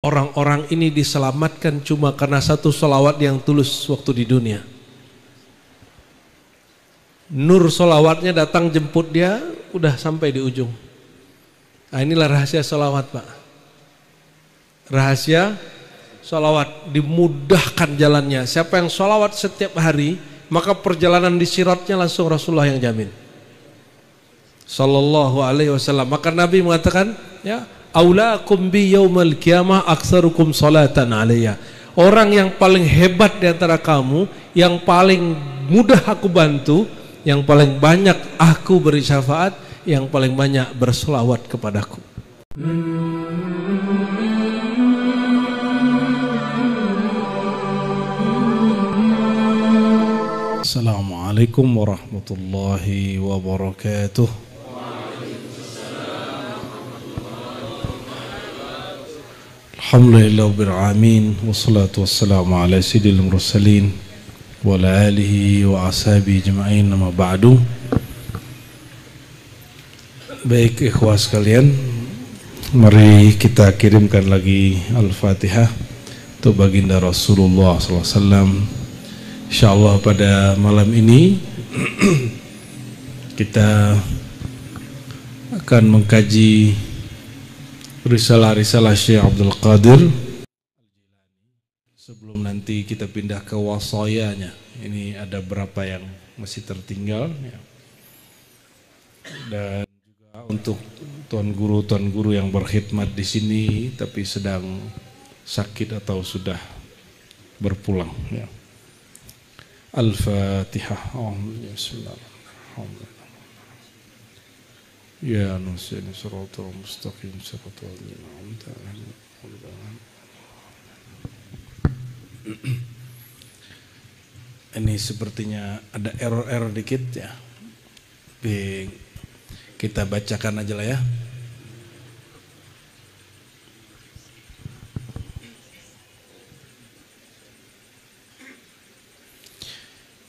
Orang-orang ini diselamatkan cuma karena satu sholawat yang tulus waktu di dunia. Nur sholawatnya datang jemput dia, udah sampai di ujung. Nah, inilah rahasia sholawat, Pak. Rahasia sholawat, dimudahkan jalannya. Siapa yang sholawat setiap hari, maka perjalanan di siratnya langsung Rasulullah yang jamin. Sallallahu alaihi wasallam. Maka Nabi mengatakan, ya, aulakum bi yaumal qiyamah aktsarukum salatan alayya. Orang yang paling hebat di antara kamu, yang paling mudah aku bantu, yang paling banyak aku beri syafaat, yang paling banyak berselawat kepadaku. Assalamualaikum warahmatullahi wabarakatuh. Alhamdulillahirabbil alamin wassalatu wassalamu ala sayyidil mursalin wa ala alihi wa ashabihi ajma'in, amma ba'du. Baik ikhwah sekalian, mari kita kirimkan lagi Al-Fatihah untuk baginda Rasulullah SAW. Insyaallah pada malam ini kita akan mengkaji risalah-risalah Syekh Abdul Qadir. Sebelum nanti kita pindah ke wasayanya, ini ada berapa yang masih tertinggal ya. Dan juga untuk tuan guru yang berkhidmat di sini tapi sedang sakit atau sudah berpulang ya. Al-Fatihah. Bismillahirrahmanirrahim. Ya nusini siratal mustaqim siratal ladzina an'amta 'alaihim. Ini sepertinya ada error dikit ya. Kita bacakan aja lah ya.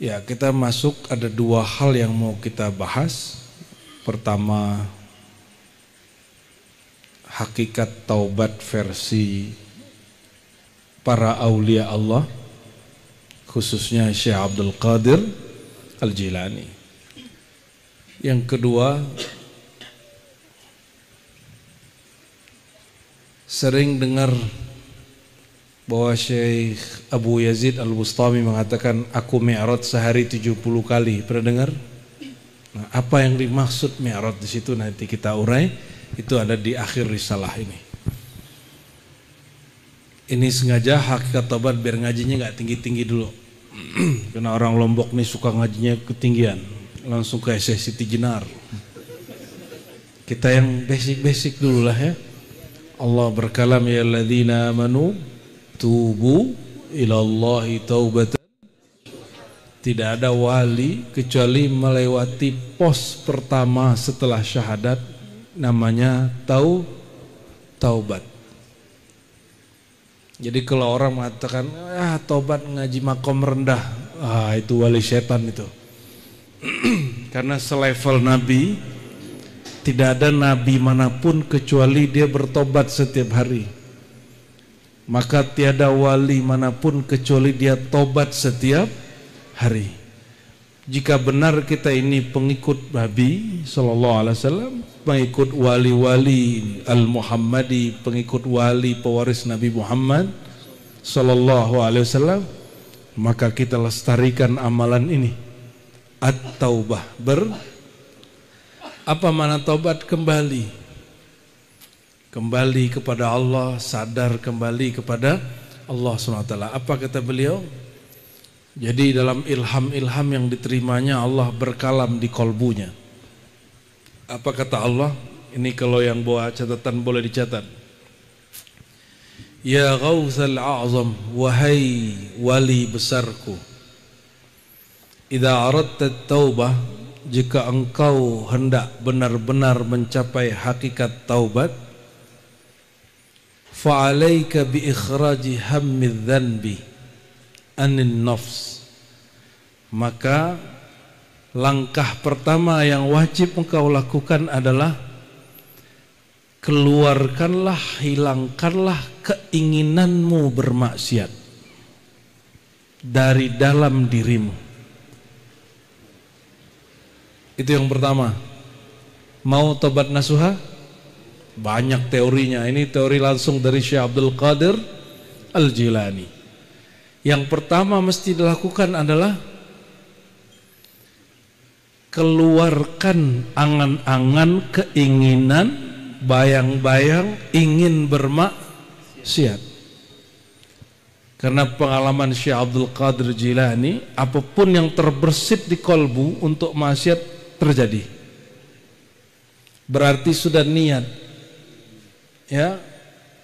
Ya, kita masuk, ada dua hal yang mau kita bahas. Pertama, hakikat taubat versi para aulia Allah, khususnya Syekh Abdul Qadir Al-Jilani. Yang kedua, sering dengar bahwa Syekh Abu Yazid Al-Bustami mengatakan, aku mi'raj sehari 70 kali. Pernah dengar? Nah, apa yang dimaksud mi'raj di situ nanti kita urai, itu ada di akhir risalah ini. Ini sengaja hakikat taubat biar ngajinya nggak tinggi-tinggi dulu. Karena orang Lombok nih suka ngajinya ketinggian, langsung ke Siti Jenar. Kita yang basic dulu lah ya. Allah berkalam, ya alladzina amanu tubu ilallahi taubatan. Tidak ada wali kecuali melewati pos pertama setelah syahadat, namanya taubat. Jadi kalau orang mengatakan taubat ngaji makom rendah, itu wali setan itu. Karena selevel Nabi, tidak ada Nabi manapun kecuali dia bertobat setiap hari. Maka tiada wali manapun kecuali dia tobat setiap hari. Jika benar kita ini pengikut Nabi sallallahu alaihi wasallam, pengikut wali-wali al-Muhammadi, pengikut wali pewaris Nabi Muhammad sallallahu alaihi wasallam, maka kita lestarikan amalan ini. At-taubah, apa makna taubat? Kembali kepada Allah, sadar kembali kepada Allah SWT. Apa kata beliau? Jadi dalam ilham-ilham yang diterimanya, Allah berkalam di kolbunya. Apa kata Allah? Ini kalau yang bawa catatan boleh dicatat. Ya Ghawthal A'zam, wahai wali besarku, idza aradta taubah, jika engkau hendak benar-benar mencapai hakikat taubat, fa'alaika bi ikhraji hammidz dzanbi anin nafs, maka langkah pertama yang wajib engkau lakukan adalah keluarkanlah, hilangkanlah keinginanmu bermaksiat dari dalam dirimu. Itu yang pertama. Mau tobat nasuha? Banyak teorinya. Ini teori langsung dari Syekh Abdul Qadir Al-Jilani. Yang pertama mesti dilakukan adalah keluarkan angan-angan, keinginan, bayang-bayang ingin bermaksiat. Karena pengalaman Syekh Abdul Qadir Jilani, apapun yang terbersit di kolbu untuk maksiat terjadi. Berarti sudah niat. Ya.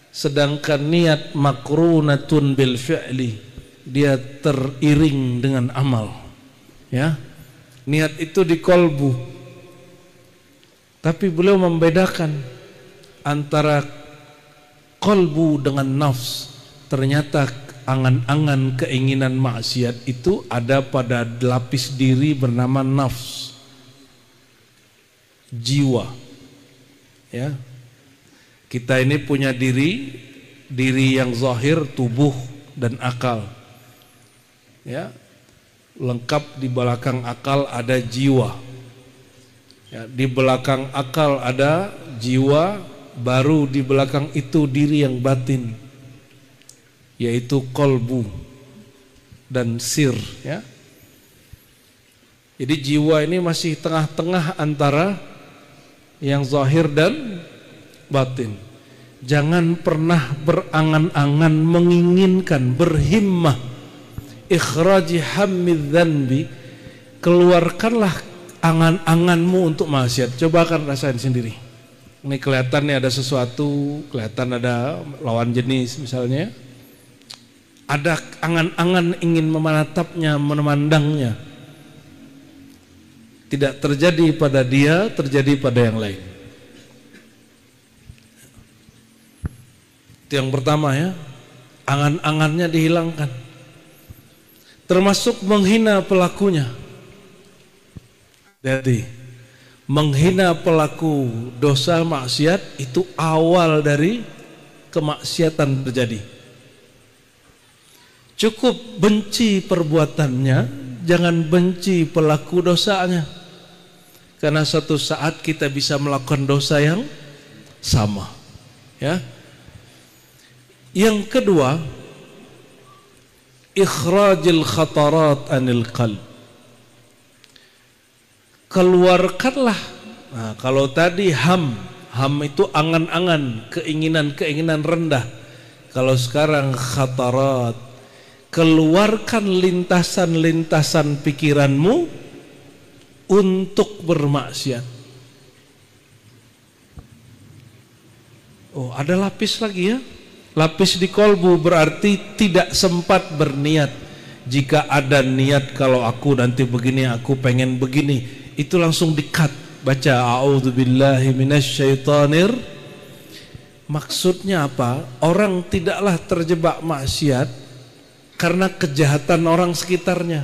Sedangkan niat makrunatun bil fi'li, dia teriring dengan amal. Ya. Niat itu di kolbu. Tapi beliau membedakan antara kolbu dengan nafs. Ternyata angan-angan keinginan maksiat itu ada pada lapis diri bernama nafs, jiwa. Ya. Kita ini punya diri yang zahir, tubuh dan akal. Ya. Lengkap di belakang akal ada jiwa. Ya, di belakang akal ada jiwa, baru di belakang itu diri yang batin, yaitu kolbu dan sir. Ya. Jadi jiwa ini masih tengah-tengah antara yang zahir dan batin. Jangan pernah berangan-angan, menginginkan, berhimmah ikhraji hammidz dzanbi, keluarkanlah angan-anganmu untuk maksiat. Coba kan rasain sendiri. Ini kelihatan nih ada sesuatu, kelihatan ada lawan jenis misalnya. Ada angan-angan ingin memanatapnya, memandangnya. Tidak terjadi pada dia, terjadi pada yang lain. Itu yang pertama ya. Angan-angannya dihilangkan. Termasuk menghina pelakunya. Jadi menghina pelaku dosa maksiat itu awal dari kemaksiatan terjadi. Cukup benci perbuatannya, jangan benci pelaku dosanya. Karena suatu saat kita bisa melakukan dosa yang sama. Ya. Yang kedua, ikhrajil khatarat anil qalb. Keluarkanlah. Nah, kalau tadi ham itu angan-angan, keinginan-keinginan rendah. Kalau sekarang khatarat, keluarkan lintasan-lintasan pikiranmu untuk bermaksiat. Oh, ada lapis lagi ya. Lapis di kolbu berarti tidak sempat berniat. Jika ada niat kalau aku nanti begini, aku pengen begini, itu langsung di-cut. Baca a'udzubillahi minasyaitonir. Maksudnya apa? Orang tidaklah terjebak maksiat karena kejahatan orang sekitarnya,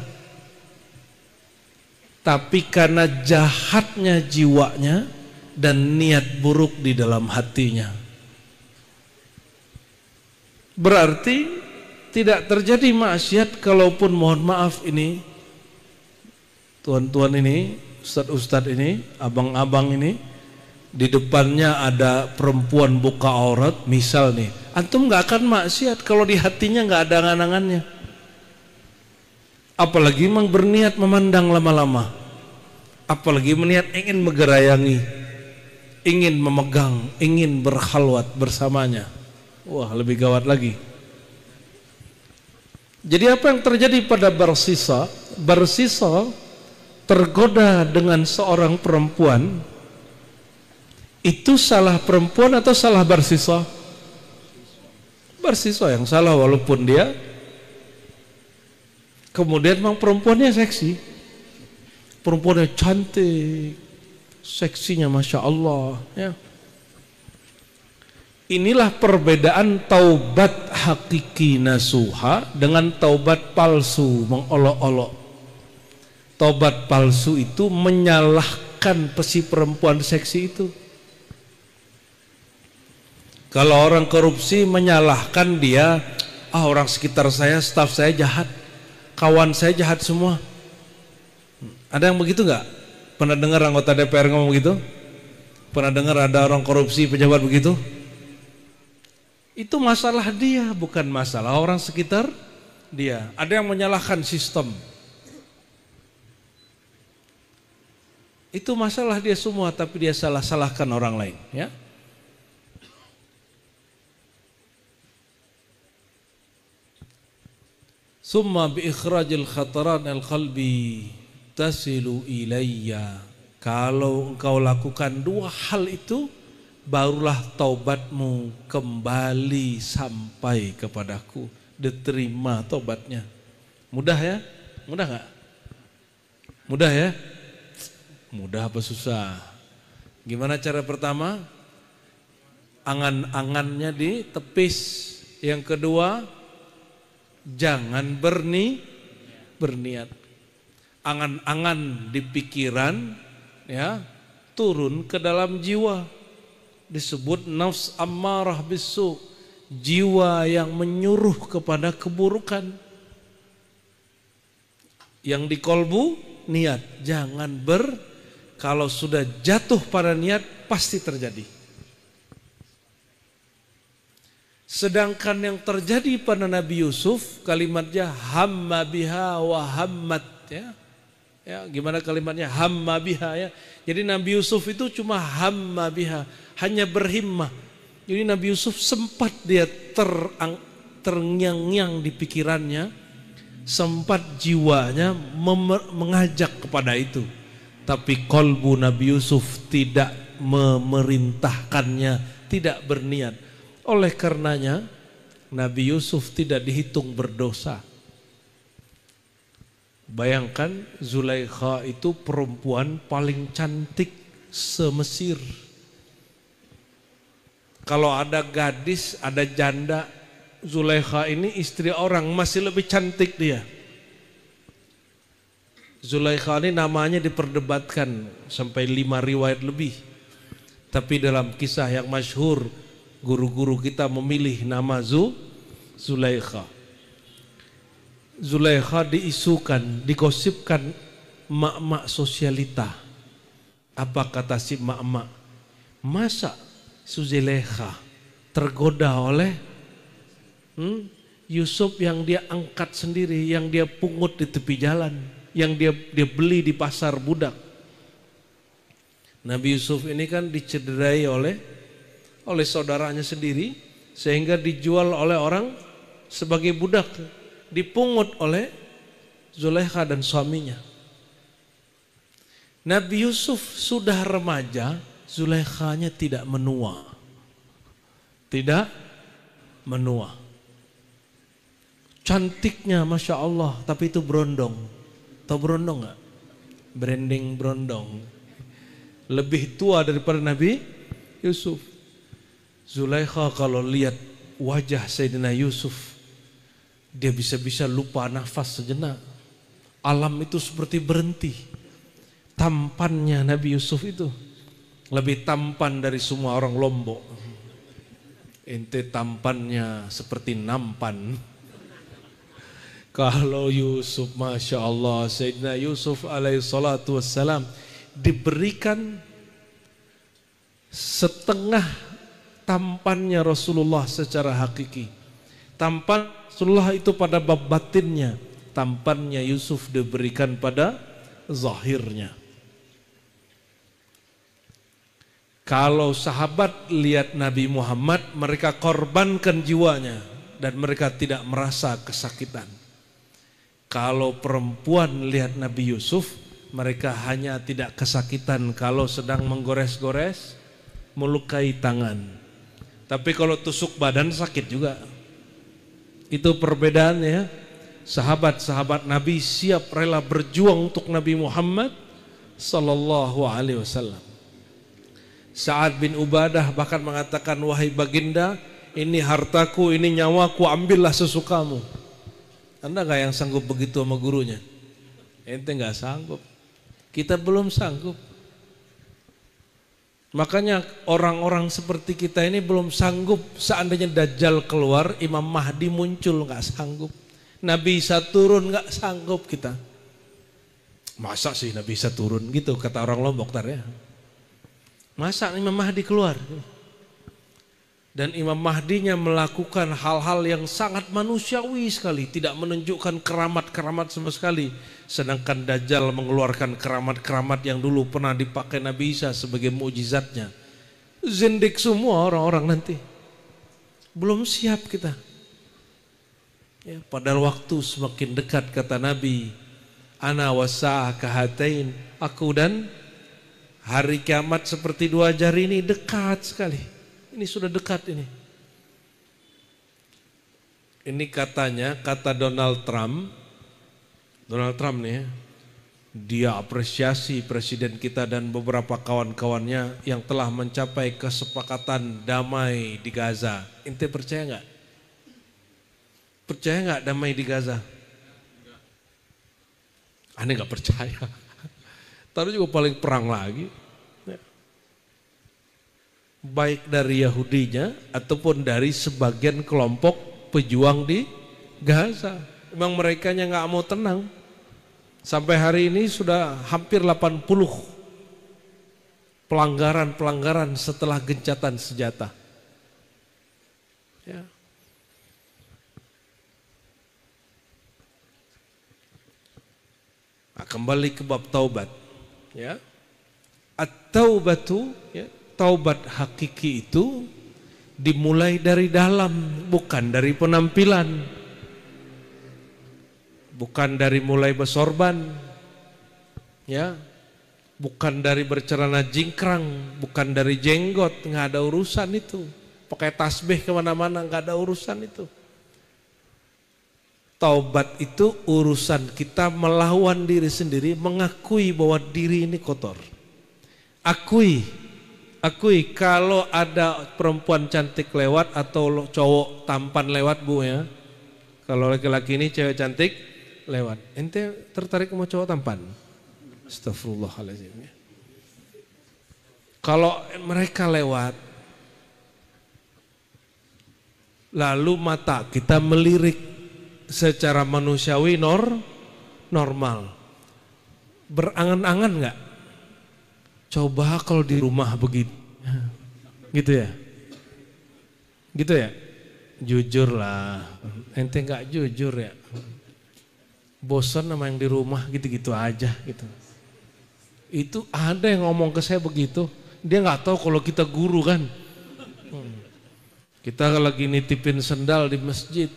tapi karena jahatnya jiwanya dan niat buruk di dalam hatinya. Berarti tidak terjadi maksiat kalaupun mohon maaf ini tuan-tuan ini, ustadz-ustadz ini, abang-abang ini, di depannya ada perempuan buka aurat, misal nih, antum nggak akan maksiat kalau di hatinya nggak ada angan-angannya. Apalagi memang berniat memandang lama-lama, apalagi berniat ingin menggerayangi, ingin memegang, ingin berkhalwat bersamanya. Wah, lebih gawat lagi. Jadi apa yang terjadi pada Barsisa? Barsisa tergoda dengan seorang perempuan. Itu salah perempuan atau salah Barsisa? Barsisa yang salah, walaupun dia kemudian memang perempuannya seksi, perempuannya cantik, seksinya Masya Allah ya. Inilah perbedaan taubat hakiki nasuha dengan taubat palsu, mengolok-olok. Taubat palsu itu menyalahkan si perempuan seksi itu. Kalau orang korupsi menyalahkan dia, orang sekitar saya, staf saya jahat, kawan saya jahat semua. Ada yang begitu nggak? Pernah dengar anggota DPR ngomong begitu? Pernah dengar ada orang korupsi pejabat begitu? Itu masalah dia, bukan masalah orang sekitar dia. Ada yang menyalahkan sistem. Itu masalah dia semua, tapi dia salahkan orang lain, ya. Summa bi ikhrajil khataran al-qalbi tasilu ilayya. Kalau engkau lakukan dua hal itu, barulah taubatmu kembali sampai kepadaku, diterima taubatnya. Mudah ya? Mudah gak? Mudah ya? Mudah apa susah? Gimana cara pertama? Angan-angannya ditepis. Yang kedua, jangan berniat. Angan-angan di pikiran, ya, turun ke dalam jiwa. Disebut nafs ammarah bisu, jiwa yang menyuruh kepada keburukan. Yang di kolbu niat, jangan kalau sudah jatuh pada niat pasti terjadi. Sedangkan yang terjadi pada Nabi Yusuf, kalimatnya hamma biha wa hammat, ya. Ya, gimana kalimatnya? Hamma biha, ya. Jadi Nabi Yusuf itu cuma hamma biha, hanya berhimmah. Jadi Nabi Yusuf sempat dia terngiang-ngiang di pikirannya, sempat jiwanya mengajak kepada itu. Tapi kolbu Nabi Yusuf tidak memerintahkannya, tidak berniat. Oleh karenanya Nabi Yusuf tidak dihitung berdosa. Bayangkan Zulaikha itu perempuan paling cantik se-Mesir. Kalau ada gadis, ada janda, Zulaikha ini istri orang masih lebih cantik dia. Zulaikha ini namanya diperdebatkan sampai 5 riwayat lebih. Tapi dalam kisah yang masyhur, guru-guru kita memilih nama Zulaikha. Zulaikha diisukan, digosipkan mak-mak sosialita. Apa kata si mak-mak? Masa Zulaikha tergoda oleh Yusuf yang dia angkat sendiri, yang dia pungut di tepi jalan, yang dia beli di pasar budak. Nabi Yusuf ini kan dicederai oleh saudaranya sendiri, sehingga dijual oleh orang sebagai budak, dipungut oleh Zulaikha dan suaminya. Nabi Yusuf sudah remaja, Zulaikhanya tidak menua. Tidak menua. Cantiknya Masya Allah, tapi itu berondong. Tahu berondong gak? Branding berondong. Lebih tua daripada Nabi Yusuf. Zulaikha kalau lihat wajah Sayyidina Yusuf, dia bisa-bisa lupa nafas sejenak. Alam itu seperti berhenti. Tampannya Nabi Yusuf itu lebih tampan dari semua orang Lombok. Ente tampannya seperti nampan. Kalau Yusuf, Masya Allah, Sayyidina Yusuf alaihissalatu wassalam diberikan setengah tampannya Rasulullah secara hakiki. Tampan Rasulullah itu pada bab batinnya, tampannya Yusuf diberikan pada zahirnya. Kalau sahabat lihat Nabi Muhammad, mereka korbankan jiwanya dan mereka tidak merasa kesakitan. Kalau perempuan lihat Nabi Yusuf, mereka hanya tidak kesakitan kalau sedang menggores-gores, melukai tangan. Tapi kalau tusuk badan sakit juga. Itu perbedaannya. Sahabat-sahabat Nabi siap rela berjuang untuk Nabi Muhammad sallallahu alaihi wasallam. Sa'ad bin Ubadah bahkan mengatakan, wahai baginda, ini hartaku, ini nyawaku, ambillah sesukamu. Anda gak yang sanggup begitu sama gurunya? Ente gak sanggup. Kita belum sanggup. Makanya orang-orang seperti kita ini belum sanggup. Seandainya Dajjal keluar, Imam Mahdi muncul, nggak sanggup. Nabi Isa turun, nggak sanggup kita. Masa sih Nabi Isa turun gitu, kata orang Lombok tar ya. Masa Imam Mahdi keluar? Dan Imam Mahdinya melakukan hal-hal yang sangat manusiawi sekali, tidak menunjukkan keramat-keramat sama sekali. Sedangkan Dajjal mengeluarkan keramat-keramat yang dulu pernah dipakai Nabi Isa sebagai mukjizatnya. Zindik semua orang-orang nanti. Belum siap kita. Ya, padahal waktu semakin dekat kata Nabi, ana wasa'ah kahatain, aku dan hari kiamat seperti dua jari ini dekat sekali. Ini sudah dekat ini. Ini katanya, kata Donald Trump nih ya, dia apresiasi presiden kita dan beberapa kawan-kawannya yang telah mencapai kesepakatan damai di Gaza. Ente percaya nggak? Percaya nggak damai di Gaza? Aneh nggak percaya. Taruh juga paling perang lagi. Baik dari Yahudinya ataupun dari sebagian kelompok pejuang di Gaza. Memang merekanya nggak mau tenang. Sampai hari ini sudah hampir 80 pelanggaran-pelanggaran setelah gencatan senjata. Ya. Nah, kembali ke bab taubat. Ya. At-taubatu, ya. Taubat hakiki itu dimulai dari dalam, bukan dari penampilan. Bukan dari mulai bersorban, ya, bukan dari bercelana jingkrang, bukan dari jenggot, nggak ada urusan itu. Pakai tasbih kemana-mana, nggak ada urusan itu. Taubat itu urusan kita melawan diri sendiri, mengakui bahwa diri ini kotor. Akui kalau ada perempuan cantik lewat atau cowok tampan lewat bu ya. Kalau laki-laki ini cewek cantik lewat. Ente tertarik sama cowok tampan? Astagfirullahaladzim. Kalau mereka lewat, lalu mata kita melirik secara manusiawi normal. Berangan-angan nggak? Coba kalau di rumah begitu, gitu ya, gitu ya, jujur lah, ente nggak jujur ya, bosan sama yang di rumah gitu-gitu aja gitu. Itu ada yang ngomong ke saya begitu, dia nggak tahu kalau kita guru kan, kita lagi nitipin sendal di masjid,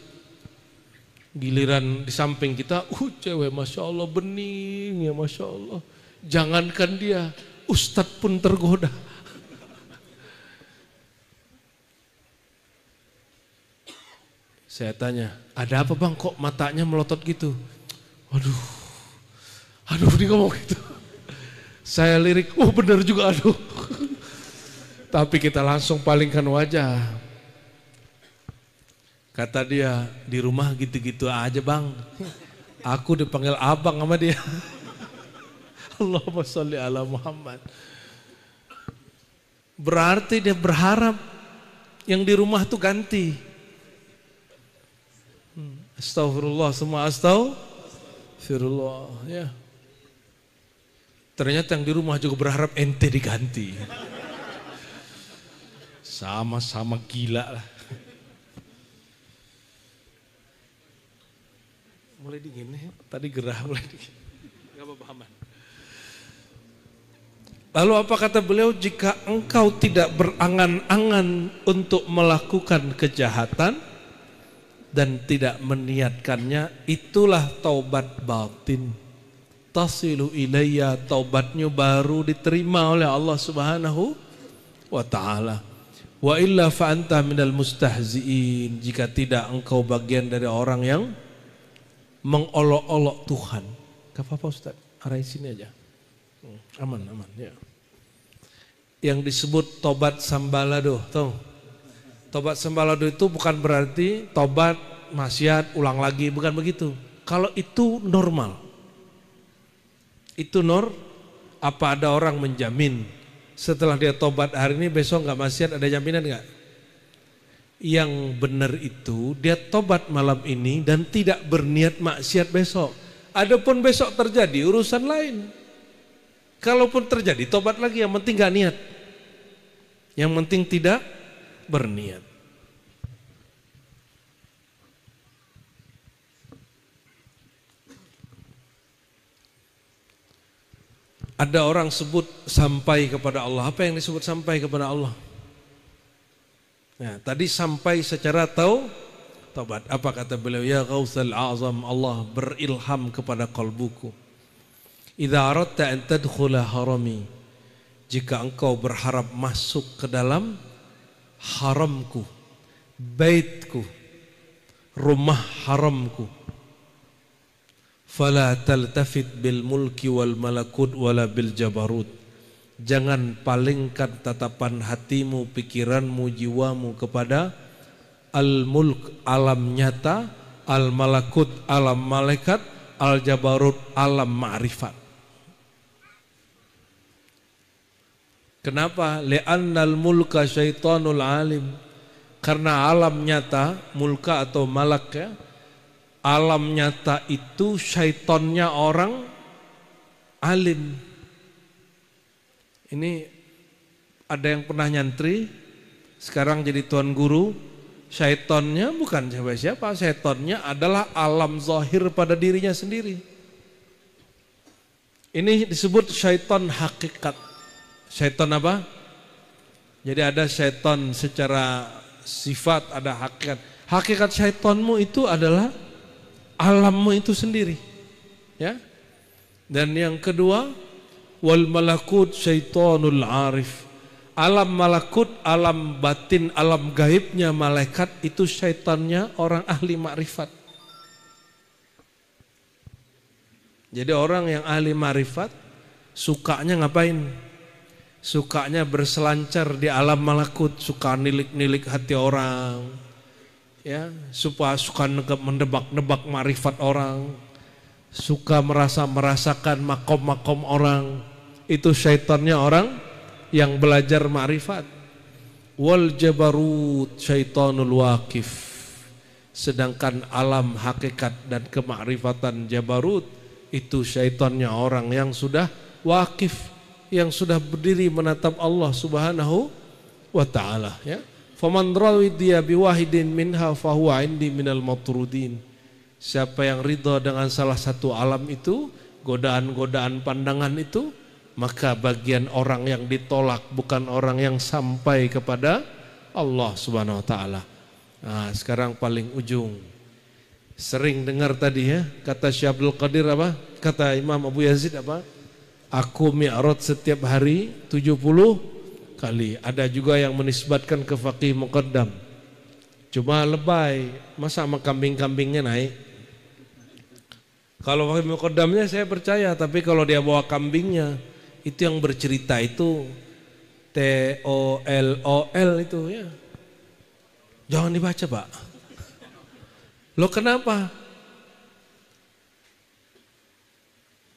giliran di samping kita, cewek masya Allah bening ya masya Allah, jangankan dia. Ustadz pun tergoda. Saya tanya, ada apa bang kok matanya melotot gitu? Aduh dia ngomong gitu. Saya lirik, benar juga aduh. Tapi kita langsung palingkan wajah. Kata dia, di rumah gitu-gitu aja bang. Aku dipanggil abang sama dia. Allahumma sholli ala Muhammad. Berarti dia berharap yang di rumah tuh ganti. Astagfirullah, semua astagfirullah ya. Ternyata yang di rumah juga berharap ente diganti. Sama-sama gila lah. Mulai dingin ya, tadi gerah mulai dingin. Gak apa-apa aman. Lalu apa kata beliau, jika engkau tidak berangan-angan untuk melakukan kejahatan dan tidak meniatkannya, itulah taubat batin. Tasilu ilayya, taubatnya baru diterima oleh Allah Subhanahu wa ta'ala. Wa illa fa anta minal mustahzi'in, jika tidak engkau bagian dari orang yang mengolok-olok Tuhan. Gak apa-apa Ustaz, arahin sini aja. Aman ya. Yang disebut tobat sambalado, tahu? Tobat sambalado itu bukan berarti tobat maksiat ulang lagi, bukan begitu. Kalau itu normal. Itu apa ada orang menjamin setelah dia tobat hari ini besok nggak maksiat, ada jaminan nggak? Yang benar itu dia tobat malam ini dan tidak berniat maksiat besok. Adapun besok terjadi urusan lain. Kalaupun terjadi tobat lagi, yang penting nggak niat. Yang penting tidak berniat. Ada orang sebut sampai kepada Allah. Apa yang disebut sampai kepada Allah? Nah, tadi sampai secara taubat. Apa kata beliau? Ya Ghautsal A'zam, Allah berilham kepada kalbuku. Idza aradta an tadkhula harami, jika engkau berharap masuk ke dalam haramku, baitku, rumah haramku, fala taltafit bil mulki wal malakut wala bil jabarut. Jangan palingkan tatapan hatimu, pikiranmu, jiwamu kepada al-mulk, alam nyata, al-malakut, alam malaikat, al-jabarut, alam ma'rifat. Kenapa? Li'annal mulka syaitanul alim. Karena alam nyata, mulka atau malak ya, alam nyata itu syaitonnya orang alim. Ini ada yang pernah nyantri, sekarang jadi tuan guru. Syaitonnya bukan siapa-siapa, syaitonnya adalah alam zahir pada dirinya sendiri. Ini disebut syaiton hakikat. Syaiton apa? Jadi ada syaiton secara sifat, ada hakikat. Hakikat syaitonmu itu adalah alammu itu sendiri, ya. Dan yang kedua, wal malakut syaitonul arif. Alam malakut, alam batin, alam gaibnya malaikat itu syaitannya orang ahli makrifat. Jadi orang yang ahli makrifat sukanya ngapain? Sukanya berselancar di alam malakut, suka nilik-nilik hati orang, ya, suka mendebak-nebak makrifat orang, suka merasakan makom-makom orang. Itu syaitannya orang yang belajar makrifat. Wal jabarut syaitanul waqif. Sedangkan alam hakikat dan kemakrifatan jabarut itu syaitannya orang yang sudah waqif, yang sudah berdiri menatap Allah Subhanahu wa taala, ya. Faman radiya biwahidin minha fahuwa indi minal matrudin. Siapa yang ridha dengan salah satu alam itu, godaan-godaan pandangan itu, maka bagian orang yang ditolak, bukan orang yang sampai kepada Allah Subhanahu wa taala. Nah, sekarang paling ujung. Sering dengar tadi ya, kata Syekh Abdul Qadir apa? Kata Imam Abu Yazid apa? Aku mi'raj setiap hari 70 kali. Ada juga yang menisbatkan ke Faqih Muqaddam. Cuma lebay, masa sama kambing-kambingnya naik? Kalau Faqih Muqaddamnya saya percaya, tapi kalau dia bawa kambingnya, itu yang bercerita itu TOLOL itu ya. Jangan dibaca, Pak. Loh kenapa?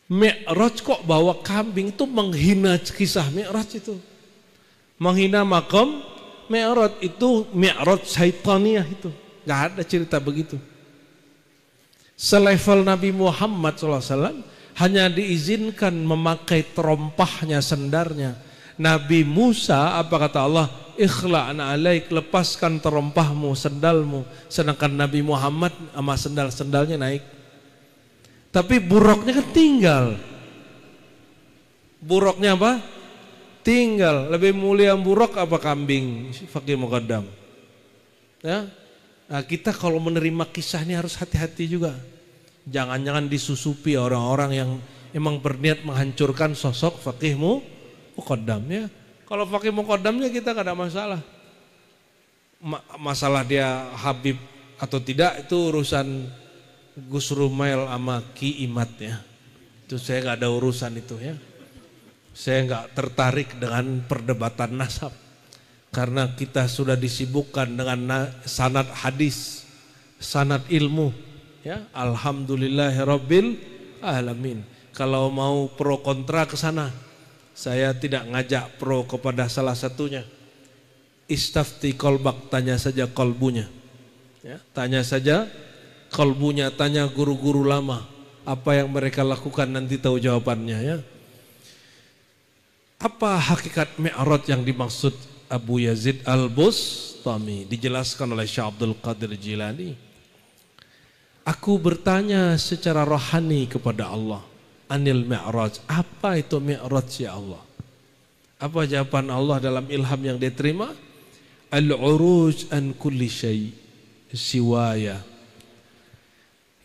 Mi'raj kok bawa kambing, itu menghina kisah Mi'raj itu. Menghina makom Mi'raj itu, Mi'raj syaitaniyah itu. Gak ada cerita begitu. Selevel Nabi Muhammad SAW hanya diizinkan memakai terompahnya, sendarnya. Nabi Musa, apa kata Allah? Ikhla'na alaik, lepaskan terompahmu, sendalmu. Sedangkan Nabi Muhammad sama sendal-sendalnya naik. Tapi buruknya kan tinggal. Buruknya apa? Tinggal. Lebih mulia buruk apa kambing? Faqih Muqaddam. Ya. Nah, kita kalau menerima kisah ini harus hati-hati juga. Jangan-jangan disusupi orang-orang yang emang berniat menghancurkan sosok Faqih Muqaddam ya. Kalau Faqih Muqaddamnya kita gak ada masalah. Masalah dia Habib atau tidak itu urusan Gus Rumail sama Ki Imad ya. Itu saya gak ada urusan itu ya. Saya gak tertarik dengan perdebatan nasab. Karena kita sudah disibukkan dengan sanad hadis, sanad ilmu ya. Alhamdulillahirabbil alamin. Kalau mau pro kontra ke sana, Saya tidak ngajak pro kepada salah satunya. Istafti kolbak, tanya saja kolbunya. Ya, tanya saja kolbunya, tanya guru-guru lama. Apa yang mereka lakukan nanti tahu jawabannya ya. Apa hakikat Mi'raj yang dimaksud Abu Yazid Al-Bustami? Dijelaskan oleh Syekh Abdul Qadir Jilani. Aku bertanya secara rohani kepada Allah. Anil Mi'raj. Apa itu Mi'raj ya Allah? Apa jawaban Allah dalam ilham yang dia terima? Al-uruj an kulli syai' siwaya.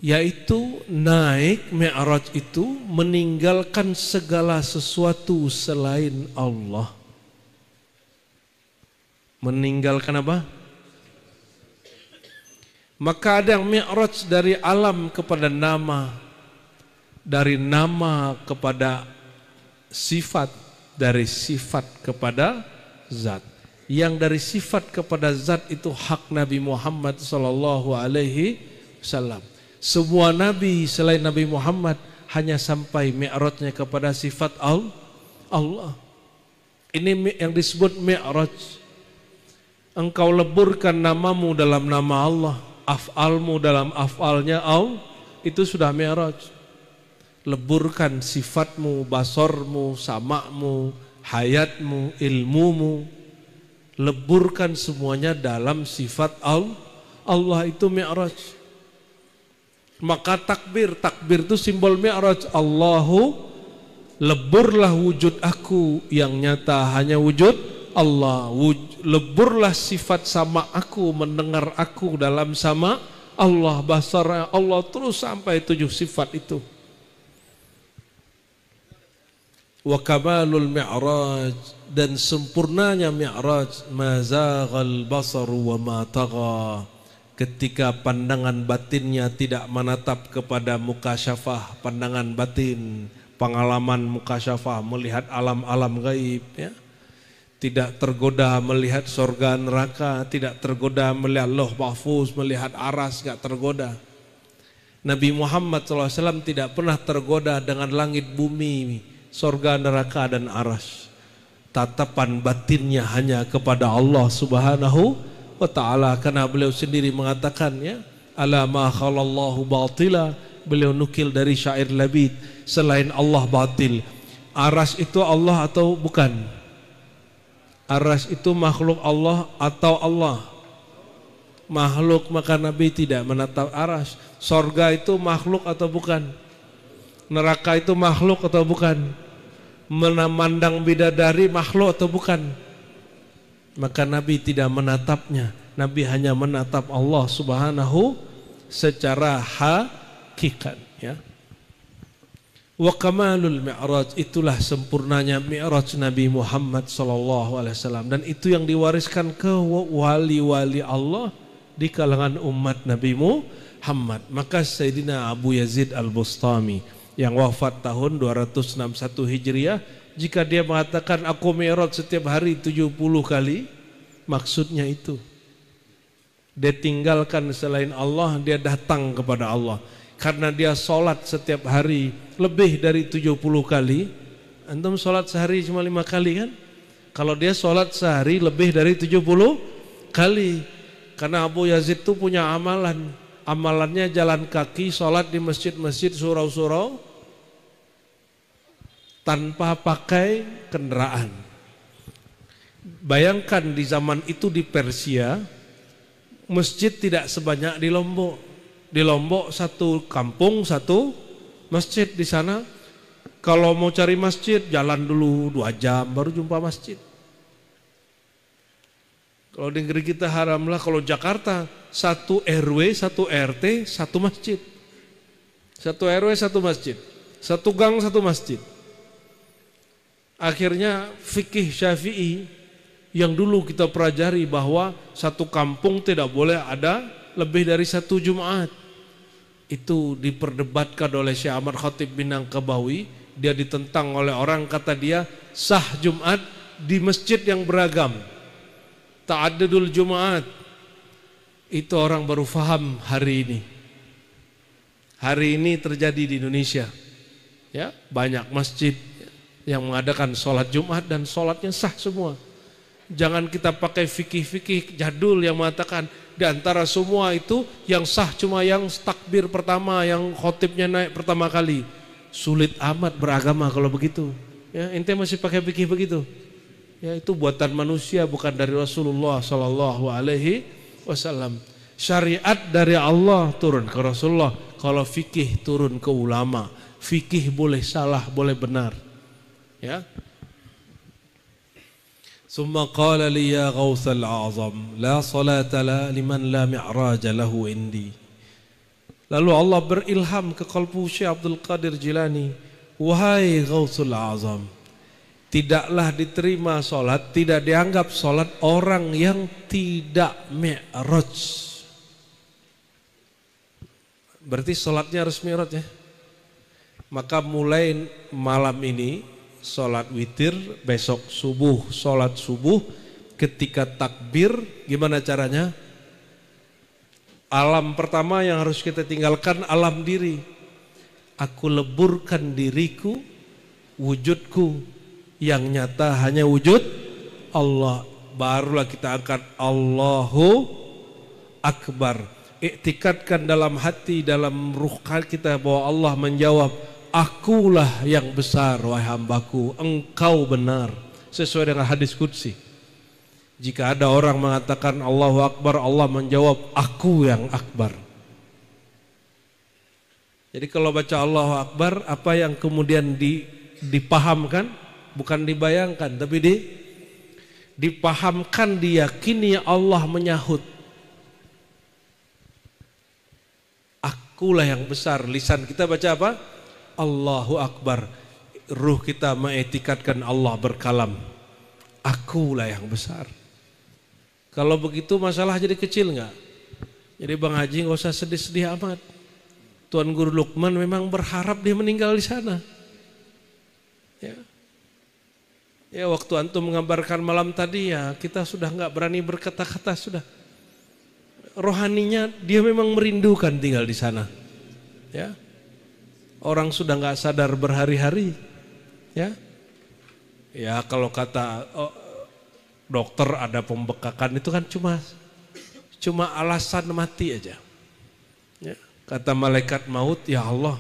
Yaitu naik Mi'raj itu meninggalkan segala sesuatu selain Allah. Meninggalkan apa? Maka ada yang Mi'raj dari alam kepada nama, dari nama kepada sifat, dari sifat kepada zat. Yang dari sifat kepada zat itu hak Nabi Muhammad sallallahu alaihi wasallam. Semua nabi selain Nabi Muhammad hanya sampai Mi'rajnya kepada sifat Allah. Ini yang disebut Mi'raj. Engkau leburkan namamu dalam nama Allah, af'almu dalam af'alnya Allah, itu sudah Mi'raj. Leburkan sifatmu, basormu, samakmu, hayatmu, ilmumu, leburkan semuanya dalam sifat Allah, itu Mi'raj. Maka takbir itu simbol Mi'raj. Allahu, leburlah wujud aku yang nyata hanya wujud Allah. Leburlah sifat sama aku, mendengar aku dalam sama Allah, basar Allah, terus sampai 7 sifat itu. Wa kamalul Mi'raj, dan sempurnanya Mi'raj, ma zaghal basaru wa ma tagha, ketika pandangan batinnya tidak menatap kepada mukasyafah, pandangan batin, pengalaman mukasyafah, melihat alam-alam gaib ya. Tidak tergoda melihat surga neraka, tidak tergoda melihat Lauh Mahfuz, melihat aras, tidak tergoda. Nabi Muhammad SAW tidak pernah tergoda dengan langit bumi, surga neraka dan aras. Tatapan batinnya hanya kepada Allah Subhanahu wa ta'ala, karena beliau sendiri mengatakan ya, ala ma khalallahu batila, beliau nukil dari syair Labid, selain Allah batil. Aras itu Allah atau bukan? Aras itu makhluk Allah atau Allah? Makhluk, maka Nabi tidak menatap aras. Sorga itu makhluk atau bukan? Neraka itu makhluk atau bukan? Memandang bidadari makhluk atau bukan? Maka Nabi tidak menatapnya. Nabi hanya menatap Allah Subhanahu secara hakikat ya. Wa kamalul Mi'raj, itulah sempurnanya Mi'raj Nabi Muhammad sallallahu alaihi wasallam, dan itu yang diwariskan ke wali-wali Allah di kalangan umat Nabi Muhammad. Maka Sayyidina Abu Yazid Al-Bustami yang wafat tahun 261 Hijriah, jika dia mengatakan aku Mi'raj setiap hari 70 kali, maksudnya itu. Dia tinggalkan selain Allah, dia datang kepada Allah. Karena dia sholat setiap hari lebih dari 70 kali. Antum sholat sehari cuma 5 kali kan? Kalau dia sholat sehari lebih dari 70 kali. Karena Abu Yazid itu punya amalan. Amalannya jalan kaki, sholat di masjid-masjid, surau-surau, tanpa pakai kendaraan. Bayangkan di zaman itu di Persia, masjid tidak sebanyak di Lombok. Di Lombok satu kampung satu masjid. Di sana kalau mau cari masjid jalan dulu 2 jam baru jumpa masjid. Kalau di negeri kita haramlah. Kalau Jakarta 1 RW 1 RT 1 masjid, 1 RW 1 masjid, 1 gang 1 masjid. Akhirnya fikih Syafi'i yang dulu kita pelajari bahwa satu kampung tidak boleh ada lebih dari 1 Jumat, itu diperdebatkan oleh Syekh Ahmad Khatib Minangkabawi. Dia ditentang oleh orang, kata dia sah Jumat di masjid yang beragam, ta'addudul Jumat. Itu orang baru faham hari ini. Hari ini terjadi di Indonesia ya, banyak masjid yang mengadakan sholat Jumat dan sholatnya sah semua. Jangan kita pakai fikih-fikih jadul yang mengatakan di antara semua itu yang sah cuma yang takbir pertama, yang khotibnya naik pertama kali. Sulit amat beragama kalau begitu. Ya, ente masih pakai fikih begitu. Ya, itu buatan manusia, bukan dari Rasulullah sallallahu alaihi wasallam. Syariat dari Allah turun ke Rasulullah. Kalau fikih turun ke ulama. Fikih boleh salah, boleh benar. Ya. Summa qala li ya Ghawthal A'zam la salata la liman la mi'raja lahu indi. Lalu Allah berilham ke qalbu Syekh Abdul Qadir Jilani, wahai Ghawthul A'zam, tidaklah diterima solat, tidak dianggap solat orang yang tidak mi'raj. Berarti solatnya harus mi'raj ya. Maka mulai malam ini sholat witir, besok subuh sholat subuh, ketika takbir gimana caranya? Alam pertama yang harus kita tinggalkan alam diri. Aku leburkan diriku, wujudku yang nyata hanya wujud Allah. Barulah kita angkat Allahu Akbar. Iktikadkan dalam hati, dalam ruh kita bahwa Allah menjawab, akulah yang besar wahai hambaku, engkau benar. Sesuai dengan hadis qudsi. Jika ada orang mengatakan Allahu Akbar, Allah menjawab aku yang akbar. Jadi kalau baca Allahu Akbar, apa yang kemudian dipahamkan, bukan dibayangkan, tapi dipahamkan, diyakini Allah menyahut. Akulah yang besar. Lisan kita baca apa? Allahu Akbar. Ruh kita mengetikadkan Allah berkalam, akulah yang besar. Kalau begitu masalah jadi kecil nggak? Jadi Bang Haji nggak usah sedih-sedih amat. Tuan Guru Lukman memang berharap dia meninggal di sana. Ya waktu antum mengabarkan malam tadi ya kita sudah nggak berani berkata-kata sudah. Rohaninya dia memang merindukan tinggal di sana. Ya. Orang sudah nggak sadar berhari-hari, ya. Ya kalau kata dokter ada pembekakan itu kan cuma alasan mati aja. Ya. Kata malaikat maut, ya Allah,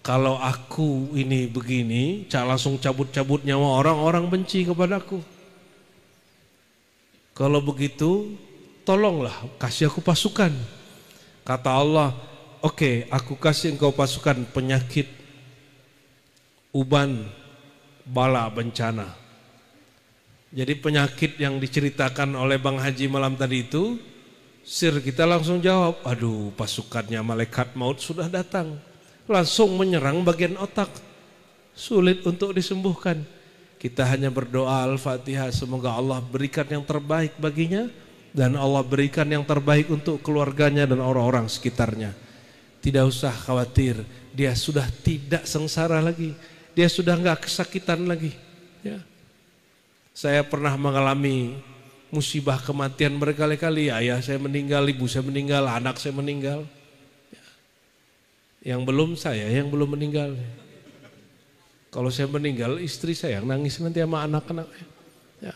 kalau aku ini begini, langsung cabut-cabut nyawa orang benci kepadaku. Kalau begitu, tolonglah kasih aku pasukan. Kata Allah, oke, aku kasih engkau pasukan penyakit, uban, bala, bencana. Jadi penyakit yang diceritakan oleh Bang Haji malam tadi itu, sir kita langsung jawab, aduh pasukannya malaikat maut sudah datang. Langsung menyerang bagian otak, sulit untuk disembuhkan. Kita hanya berdoa Al-Fatihah, semoga Allah berikan yang terbaik baginya, dan Allah berikan yang terbaik untuk keluarganya dan orang-orang sekitarnya. Tidak usah khawatir, dia sudah tidak sengsara lagi, dia sudah nggak kesakitan lagi. Ya. Saya pernah mengalami musibah kematian berkali-kali, ayah saya meninggal, ibu saya meninggal, anak saya meninggal. Ya. Yang belum meninggal. Kalau saya meninggal, istri saya yang nangis nanti sama anak-anak. Ya.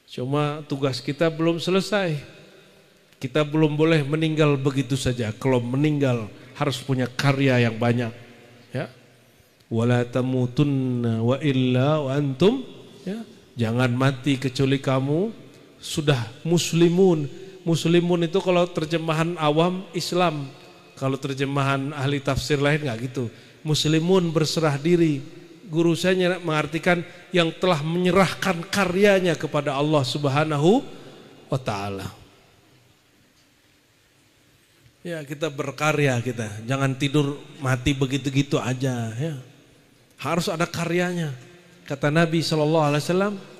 Cuma tugas kita belum selesai. Kita belum boleh meninggal begitu saja. Kalau meninggal harus punya karya yang banyak, ya. Wala tamutunna wa illa wa antum, ya. Jangan mati kecuali kamu sudah muslimun. Muslimun itu kalau terjemahan awam Islam, kalau terjemahan ahli tafsir lain nggak gitu. Muslimun berserah diri. Guru saya mengartikan yang telah menyerahkan karyanya kepada Allah Subhanahu wa taala. Ya kita berkarya kita, jangan tidur mati begitu-gitu aja ya. Harus ada karyanya. Kata Nabi SAW,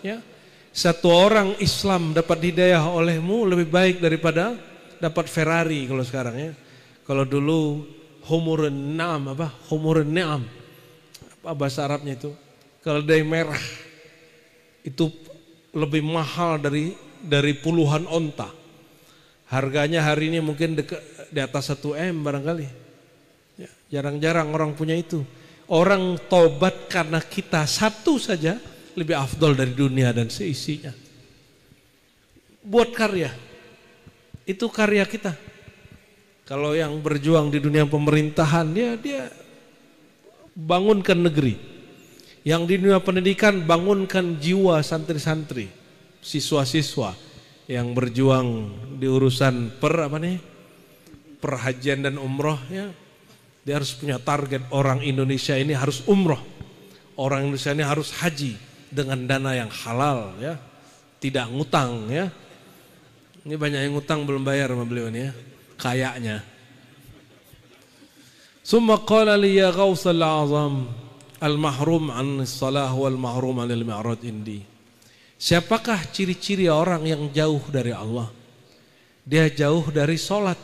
ya, satu orang Islam dapat hidayah olehmu lebih baik daripada dapat Ferrari kalau sekarang ya. Kalau dulu humurun na'am apa bahasa Arabnya itu? Keledai merah itu lebih mahal dari puluhan onta. Harganya hari ini mungkin di atas 1 M barangkali. Ya, jarang-jarang orang punya itu. Orang tobat karena kita satu saja lebih afdol dari dunia dan seisinya. Buat karya, itu karya kita. Kalau yang berjuang di dunia pemerintahan, dia bangunkan negeri. Yang di dunia pendidikan, bangunkan jiwa santri-santri, siswa-siswa yang berjuang di urusan perhajian dan umroh, ya. Dia harus punya target, orang Indonesia ini harus umroh, orang Indonesia ini harus haji dengan dana yang halal, ya, tidak ngutang, ya. Ini banyak yang ngutang belum bayar sama beliau ini, ya, kayaknya. Summa qala li ya Ghawsal Azam al-mahrum an salah wal mahrum anil mi'raj indi. Siapakah ciri-ciri orang yang jauh dari Allah? Dia jauh dari solat.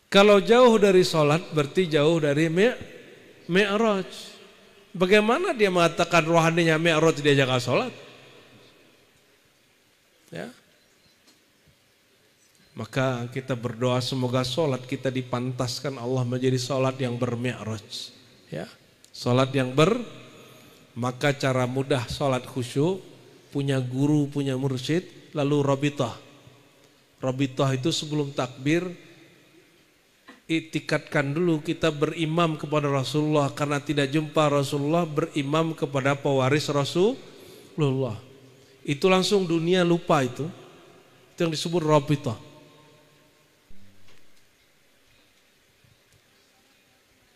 Kalau jauh dari solat berarti jauh dari mi'raj. Bagaimana dia mengatakan rohaninya mi'raj dia jaga solat? Ya. Maka kita berdoa semoga solat kita dipantaskan Allah menjadi solat yang bermi'raj. Ya. Solat yang maka cara mudah solat khusyuk, punya guru, punya mursyid, lalu rabitah. Rabitah itu sebelum takbir, itikadkan dulu kita berimam kepada Rasulullah, karena tidak jumpa Rasulullah, berimam kepada pewaris Rasulullah. Itu langsung dunia lupa itu yang disebut rabitah.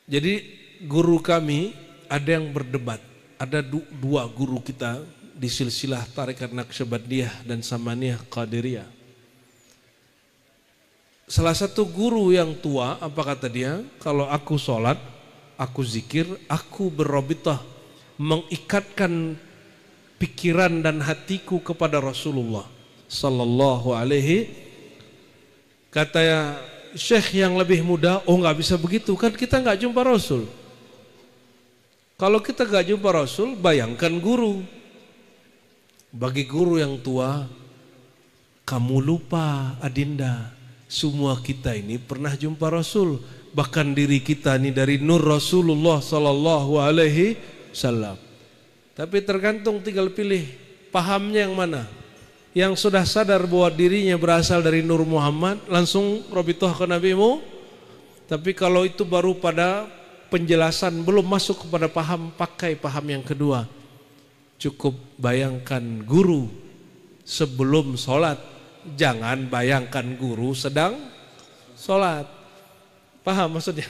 Jadi guru kami ada yang berdebat, ada dua guru kita di silsilah Tarekat Naqsyabandiyah dan Samaniyah Qadiriyah. Salah satu guru yang tua, apa kata dia? Kalau aku sholat, aku zikir, aku berrabitah, mengikatkan pikiran dan hatiku kepada Rasulullah sallallahu alaihi. Kata Syekh yang lebih muda, oh nggak bisa begitu, kan kita nggak jumpa Rasul. Kalau kita nggak jumpa Rasul, bayangkan guru. Bagi guru yang tua, kamu lupa Adinda, semua kita ini pernah jumpa Rasul, bahkan diri kita ini dari nur Rasulullah sallallahu alaihi wasallam. Tapi tergantung, tinggal pilih pahamnya yang mana. Yang sudah sadar bahwa dirinya berasal dari nur Muhammad, langsung rabitah ke nabimu. Tapi kalau itu baru pada penjelasan, belum masuk kepada paham, pakai paham yang kedua. Cukup bayangkan guru sebelum sholat, jangan bayangkan guru sedang sholat. Paham maksudnya?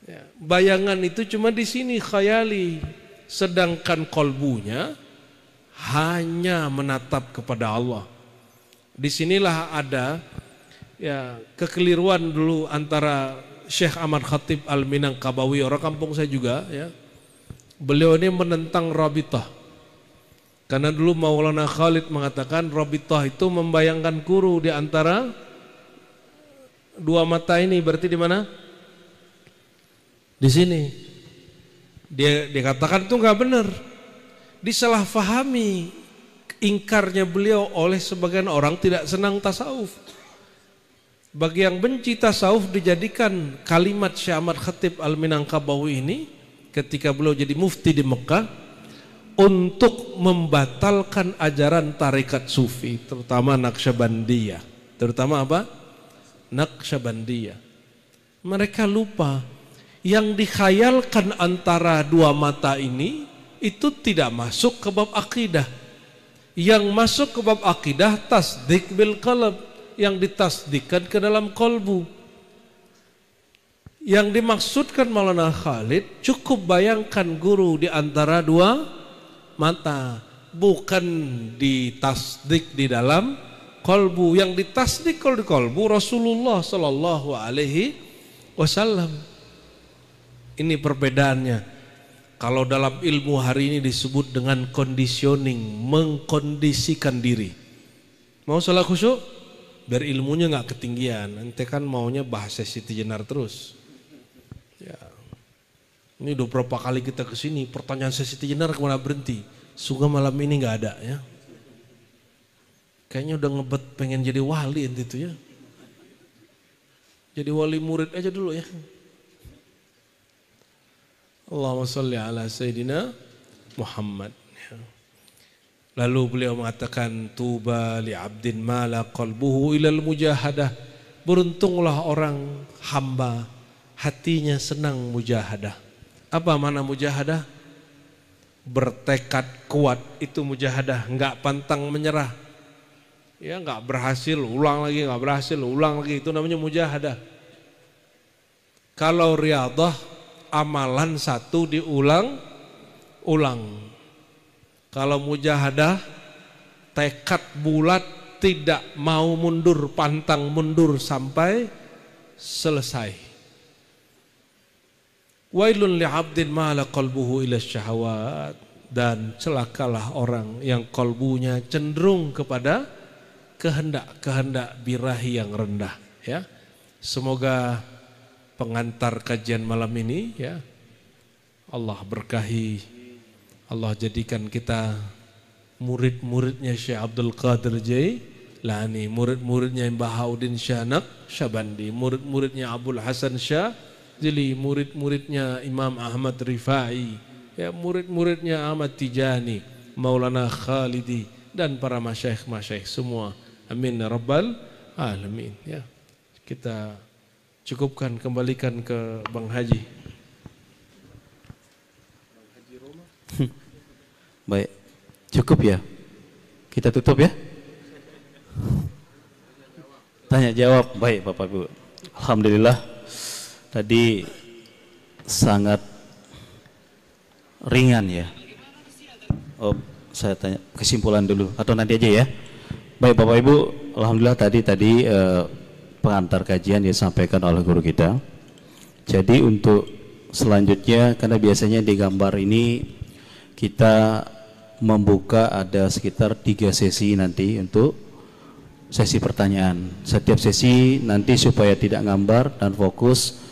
Ya, bayangan itu cuma di sini khayali, sedangkan kolbunya hanya menatap kepada Allah. Disinilah ada ya kekeliruan dulu antara Syekh Ahmad Khatib Al-Minangkabawi, orang kampung saya juga, ya. Beliau ini menentang rabitah. Karena dulu Maulana Khalid mengatakan rabitah itu membayangkan guru di antara dua mata ini, berarti di mana? Di sini. Dia dikatakan itu nggak benar. Disalahfahami, ingkarnya beliau oleh sebagian orang tidak senang tasawuf. Bagi yang benci tasawuf dijadikan kalimat Syekh Ahmad Khatib Al-Minangkabawi ini ketika beliau jadi mufti di Mekah untuk membatalkan ajaran tarekat sufi, terutama Naqsyabandiyah. Terutama apa? Naqsyabandiyah. Mereka lupa yang dikhayalkan antara dua mata ini itu tidak masuk ke bab akidah. Yang masuk ke bab akidah tasdik bil qalb, yang ditasdikkan ke dalam kolbu. Yang dimaksudkan Maulana Khalid, cukup bayangkan guru di antara dua mata, bukan ditasdik di dalam kolbu. Yang ditasdik kalau di kolbu Rasulullah sallallahu alaihi wasallam. Ini perbedaannya. Kalau dalam ilmu hari ini disebut dengan conditioning, mengkondisikan diri. Mau salat khusyuk? Biar ilmunya nggak ketinggian. Nanti kan maunya bahasa Siti Jenar terus. Ya. Ini udah berapa kali kita kesini, pertanyaan Siti Jenar kemana berhenti? Semoga malam ini nggak ada, ya. Kayaknya udah ngebet pengen jadi wali itu ya. Jadi wali murid aja dulu ya. Allahumma sholli ala Sayyidina Muhammad. Lalu beliau mengatakan tuba li abdin mala qalbuhu ilal mujahadah. Beruntunglah orang hamba hatinya senang mujahadah. Apa makna mujahadah? Bertekad kuat, itu mujahadah, enggak pantang menyerah. Ya, enggak berhasil, ulang lagi, enggak berhasil, ulang lagi, itu namanya mujahadah. Kalau riyadhah amalan satu diulang-ulang. Kalau mujahadah tekad bulat, tidak mau mundur, pantang mundur sampai selesai. Wailun li'abdin mala qalbuhu ila syahawat, dan celakalah orang yang kalbunya cenderung kepada kehendak-kehendak birahi yang rendah, ya. Semoga pengantar kajian malam ini, ya, Allah berkahi, Allah jadikan kita murid-muridnya Syekh Abdul Qadir Jailani, murid-muridnya Bahauddin Syah Naqsyabandi, murid-muridnya Abdul Hasan Syadzili, murid-muridnya Imam Ahmad Rifai, ya, murid-muridnya Ahmad Tijani, Maulana Khalidi, dan para masyaikh-masyaikh semua. Amin ya rabbal alamin. Ya, kita cukupkan, kembalikan ke Bang Haji. Baik, cukup ya. Kita tutup ya. Tanya jawab, baik Bapak Ibu. Alhamdulillah, tadi sangat ringan ya. Oh, saya tanya kesimpulan dulu atau nanti aja ya. Baik Bapak Ibu, alhamdulillah tadi pengantar kajian disampaikan oleh guru kita. Jadi untuk selanjutnya, karena biasanya di gambar ini kita membuka ada sekitar 3 sesi nanti untuk sesi pertanyaan. Setiap sesi nanti supaya tidak gambar dan fokus,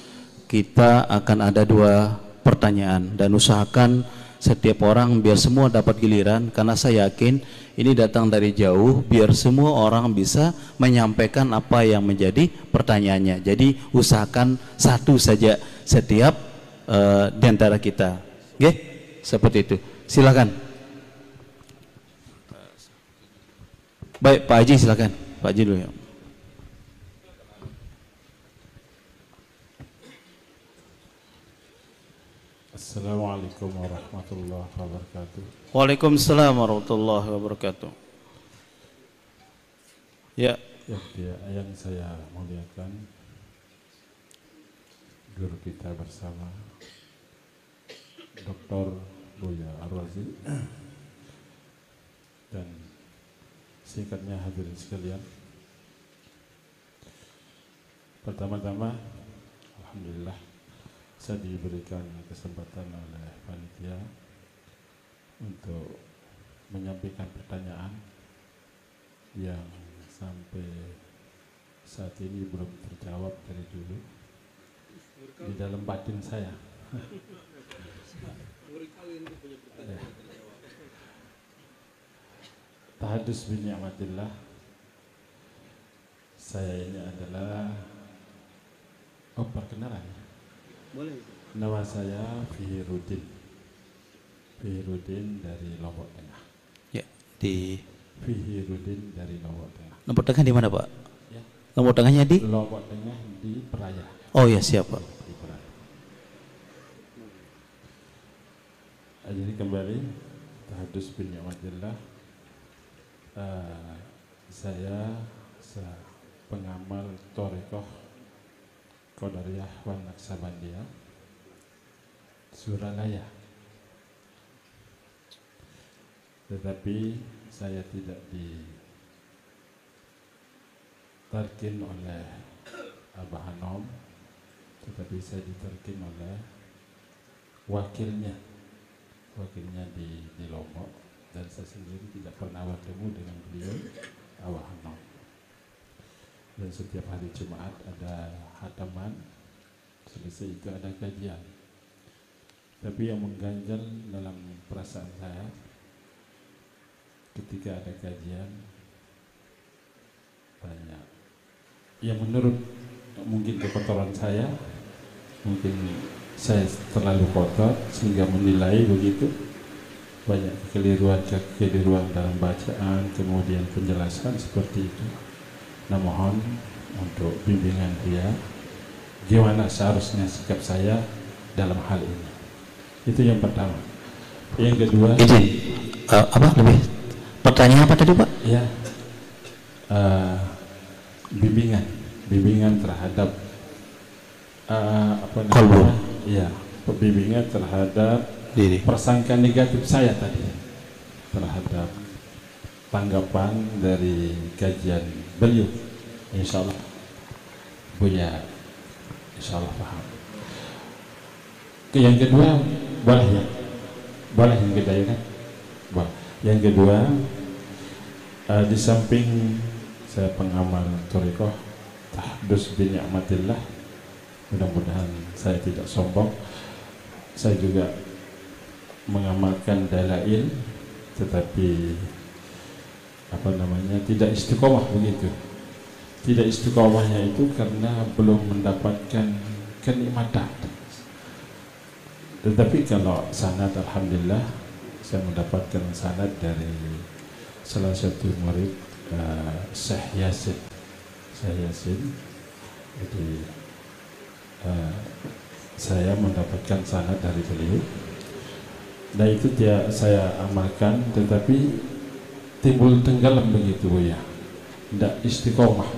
kita akan ada 2 pertanyaan, dan usahakan setiap orang biar semua dapat giliran, karena saya yakin ini datang dari jauh, biar semua orang bisa menyampaikan apa yang menjadi pertanyaannya. Jadi usahakan 1 saja setiap di antara kita. Oke? Seperti itu. Silakan. Baik, Pak Haji silakan. Pak Haji dulu ya. Assalamualaikum warahmatullahi wabarakatuh. Waalaikumsalam warahmatullahi wabarakatuh. Ya. Yang saya muliakan, guru kita bersama Dr. Buya Ar-Razi, dan singkatnya hadirin sekalian. Pertama-tama, alhamdulillah saya diberikan kesempatan oleh panitia untuk menyampaikan pertanyaan yang sampai saat ini belum terjawab dari dulu di dalam batin saya. Tahadus bi ni'matillah. Saya ini adalah perkenalan. Boleh. Nama saya Fihirudin. Fihirudin dari Lombok Tengah. Ya, di Fihirudin dari Lombok Tengah. Lombok Tengah di mana, Pak? Ya. Lombok Tengahnya di? Lombok Tengah di Peraya. Oh ya, siap, Pak. Di Peraya. Jadi kembali tahadus bin ni'matillah. Saya pengamal Thariqah Qadariyah wa Naqsabandiyah Suralaya. Tetapi saya tidak ditarkin oleh Abah Hanom, tetapi saya ditarkin oleh wakilnya di Lombok, dan saya sendiri tidak pernah bertemu dengan beliau, Abah Hanom. Dan setiap hari Jumat ada hataman, selesai itu ada kajian. Tapi yang mengganjal dalam perasaan saya ketika ada kajian banyak yang menurut mungkin kekotoran saya, mungkin saya terlalu kotor sehingga menilai begitu, banyak kekeliruan dalam bacaan, kemudian penjelasan seperti itu. Nah, mohon untuk bimbingan dia, gimana seharusnya sikap saya dalam hal ini. Itu yang pertama. Yang kedua, apa lebih pertanyaan apa tadi, Pak? Ya, bimbingan terhadap apa namanya? Ya, bimbingan terhadap persangka negatif saya tadi terhadap tanggapan dari kajian beliau. Insya Allah Buya insya Allah paham. Yang kedua, boleh ya? Boleh yang kedua ya kan? Boleh. Yang kedua, di samping saya pengamal thariqah tahdus bi ni'matillah, mudah-mudahan saya tidak sombong, saya juga mengamalkan dalail, tetapi apa namanya, tidak istiqomah begitu. Tidak istiqomahnya itu karena belum mendapatkan kenikmatan. Tetapi kalau sanad, alhamdulillah saya mendapatkan sanad dari salah satu murid Syekh Yasin. Jadi saya mendapatkan sanad dari beliau. Nah itu saya amalkan, tetapi timbul tenggelam begitu ya, tidak istiqomah.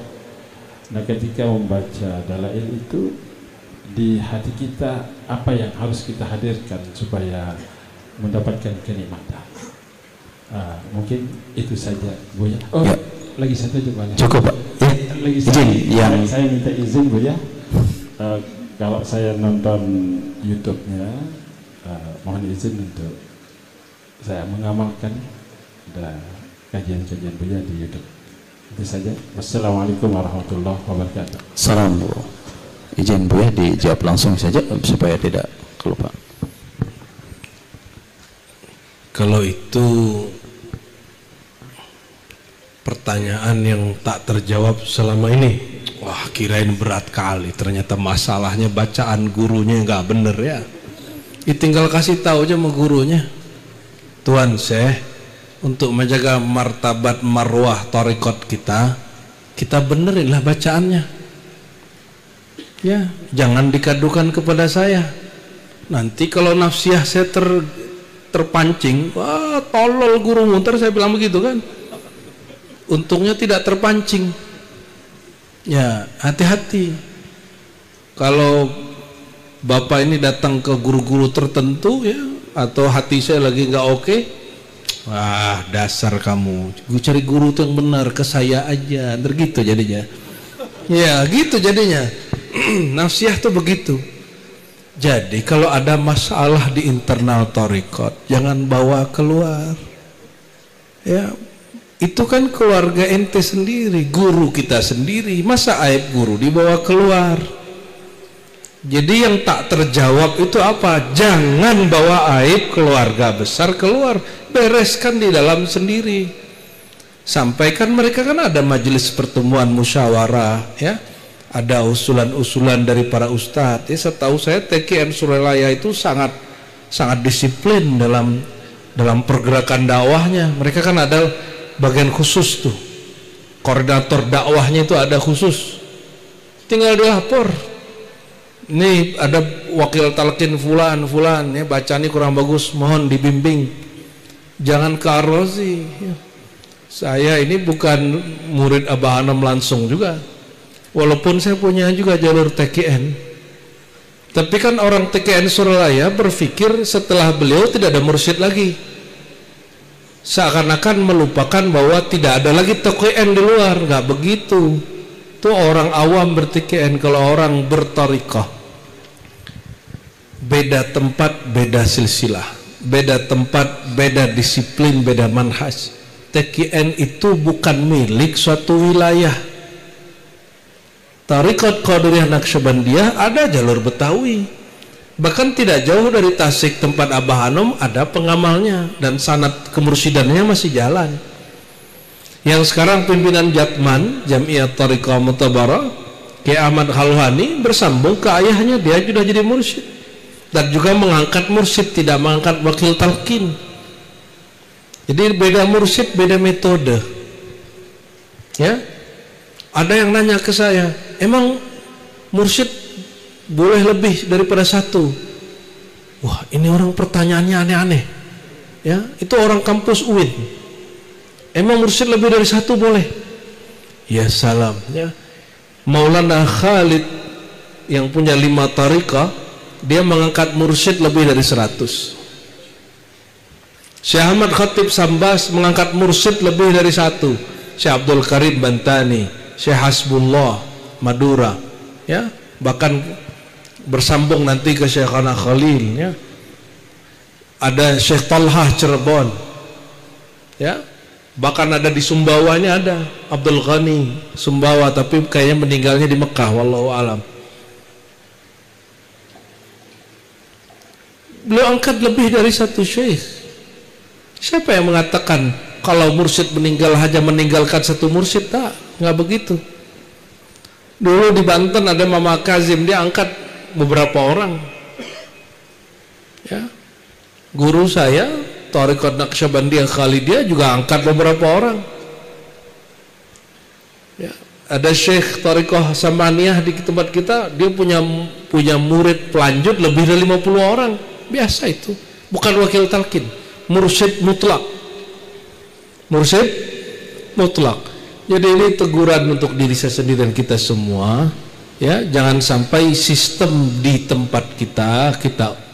Nah ketika membaca dalail itu, di hati kita apa yang harus kita hadirkan supaya mendapatkan kenikmatan. Mungkin itu saja, Bu ya. Oh ya. Lagi satu juga boleh. Cukup, Pak. Ya. Lagi izin yang saya minta izin, Bu ya. Kalau saya nonton YouTube-nya, mohon izin untuk saya mengamalkan kajian-kajian Buya di YouTube. Itu saja. Wassalamualaikum warahmatullahi wabarakatuh. salam, Bu. Izin Bu ya dijawab langsung saja supaya tidak kelupaan. Kalau itu pertanyaan yang tak terjawab selama ini, wah kirain berat kali, ternyata masalahnya bacaan gurunya nggak bener ya. Tinggal kasih tahu aja sama gurunya, Tuan Syekh, untuk menjaga martabat marwah thariqat kita benerinlah bacaannya ya, jangan dikadukan kepada saya. Nanti kalau nafsiyah saya terpancing, wah tolol guru muntar, saya bilang begitu kan. Untungnya tidak terpancing ya, hati-hati kalau Bapak ini datang ke guru-guru tertentu ya, atau hati saya lagi nggak oke, wah dasar kamu, gue cari guru tuh yang benar, ke saya aja, begitu jadinya ya, gitu jadinya. Nafsiyah tuh begitu. Jadi kalau ada masalah di internal thariqat, jangan bawa keluar ya, itu kan keluarga ente sendiri, guru kita sendiri, masa aib guru dibawa keluar. Jadi yang tak terjawab itu apa? Jangan bawa aib keluarga besar keluar, bereskan di dalam sendiri. Sampaikan, mereka kan ada majelis pertemuan musyawarah ya, ada usulan-usulan dari para ustadz ya. Setahu saya TKN Suralaya itu sangat disiplin dalam pergerakan dakwahnya. Mereka kan ada bagian khusus tuh, koordinator dakwahnya itu ada khusus, tinggal dilapor, ini ada wakil talqin fulan ya, bacaan kurang bagus, mohon dibimbing, jangan ke arrozi ya. Saya ini bukan murid Abah Hanam langsung juga, walaupun saya punya juga jalur TKN, tapi kan orang TKN Suralaya berpikir setelah beliau tidak ada mursyid lagi, seakan-akan melupakan bahwa tidak ada lagi TKN di luar. Nggak begitu, itu orang awam ber-TKN. Kalau orang berthariqah, beda tempat beda silsilah, beda tempat beda disiplin, beda manhaj. TKN itu bukan milik suatu wilayah. Thariqat Qadiriyah Naqsyabandiyah ada jalur Betawi, bahkan tidak jauh dari Tasik tempat Abah Hanum ada pengamalnya, dan sanad kemursidannya masih jalan. Yang sekarang pimpinan Jatman Jam'iyat Thariqah Mutabarah Kiai Ahmad Khalwani bersambung ke ayahnya, dia sudah jadi mursyid dan juga mengangkat mursyid, tidak mengangkat wakil talqin. Jadi beda mursyid, beda metode. Ya, ada yang nanya ke saya, emang mursyid boleh lebih daripada satu? Wah, ini orang pertanyaannya aneh-aneh. Ya, itu orang kampus UIN. Emang mursyid lebih dari satu boleh? Ya salam. Ya, Maulana Khalid yang punya 5 tariqah, dia mengangkat mursyid lebih dari 100. Syekh Ahmad Khatib Sambas mengangkat mursyid lebih dari 1. Syekh Abdul Karim Bantani, Syekh Hasbullah Madura, ya, bahkan bersambung nanti ke Syekh Khana Khalil, ya. Ada Syekh Talhah Cirebon, ya, bahkan ada di Sumbawanya, ada Abdul Ghani Sumbawa, tapi kayaknya meninggalnya di Mekah, wallahu alam. Beliau angkat lebih dari 1 syekh. Siapa yang mengatakan kalau mursyid meninggal hanya meninggalkan 1 mursyid? Tak, nggak begitu. Dulu di Banten ada Mama Kazim, dia angkat beberapa orang. Ya, guru saya Thariqat Naqsyabandiyah Khalidiyah juga angkat beberapa orang. Ya, ada Syekh Thariqah Samaniyah di tempat kita, dia punya murid pelanjut lebih dari 50 orang. Biasa itu, bukan wakil talqin, mursyid mutlak. Mursyid mutlak. Jadi ini teguran untuk diri saya sendiri dan kita semua, ya, jangan sampai sistem di tempat kita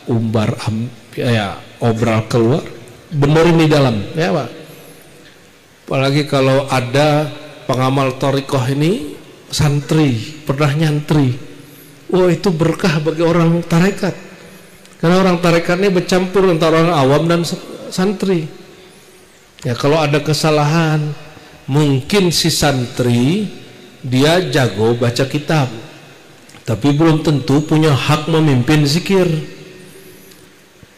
umbar, ya, obral keluar, benerin di dalam, ya Pak. Apalagi kalau ada pengamal thariqah ini santri, pernah nyantri, wah itu berkah bagi orang tarekat, karena orang tarekat ini bercampur antara orang awam dan santri. Ya, kalau ada kesalahan, mungkin si santri dia jago baca kitab, tapi belum tentu punya hak memimpin zikir.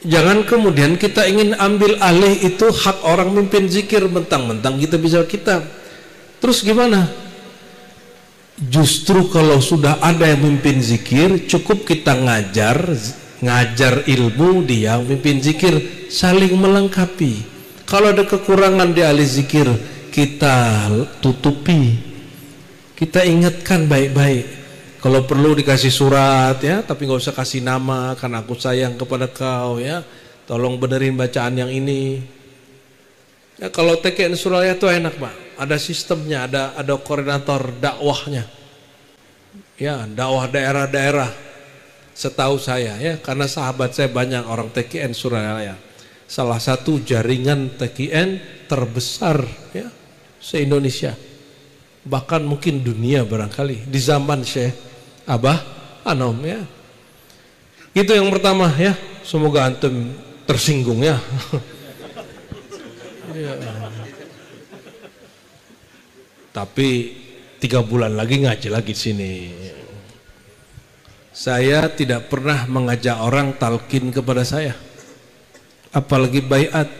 Jangan kemudian kita ingin ambil alih itu hak orang memimpin zikir, mentang-mentang kita bisa kitab. Terus gimana? Justru kalau sudah ada yang memimpin zikir, cukup kita ngajar ilmu, dia memimpin zikir, saling melengkapi. Kalau ada kekurangan di ahli zikir, kita tutupi, kita ingatkan baik-baik. Kalau perlu dikasih surat, ya, tapi nggak usah kasih nama, karena aku sayang kepada kau, ya. Tolong benerin bacaan yang ini. Ya, kalau TKN Surabaya itu enak, Pak. Ada sistemnya, ada koordinator dakwahnya. Ya, dakwah daerah-daerah. Setahu saya, ya, karena sahabat saya banyak orang TKN Surabaya. Salah satu jaringan TKN terbesar, ya, se-Indonesia, bahkan mungkin dunia barangkali di zaman Syekh Abah Anom, ya. Itu yang pertama, ya. Semoga antum tersinggung, ya. Ya. Tapi 3 bulan lagi ngaji lagi di sini. Saya tidak pernah mengajak orang talqin kepada saya, apalagi baiat.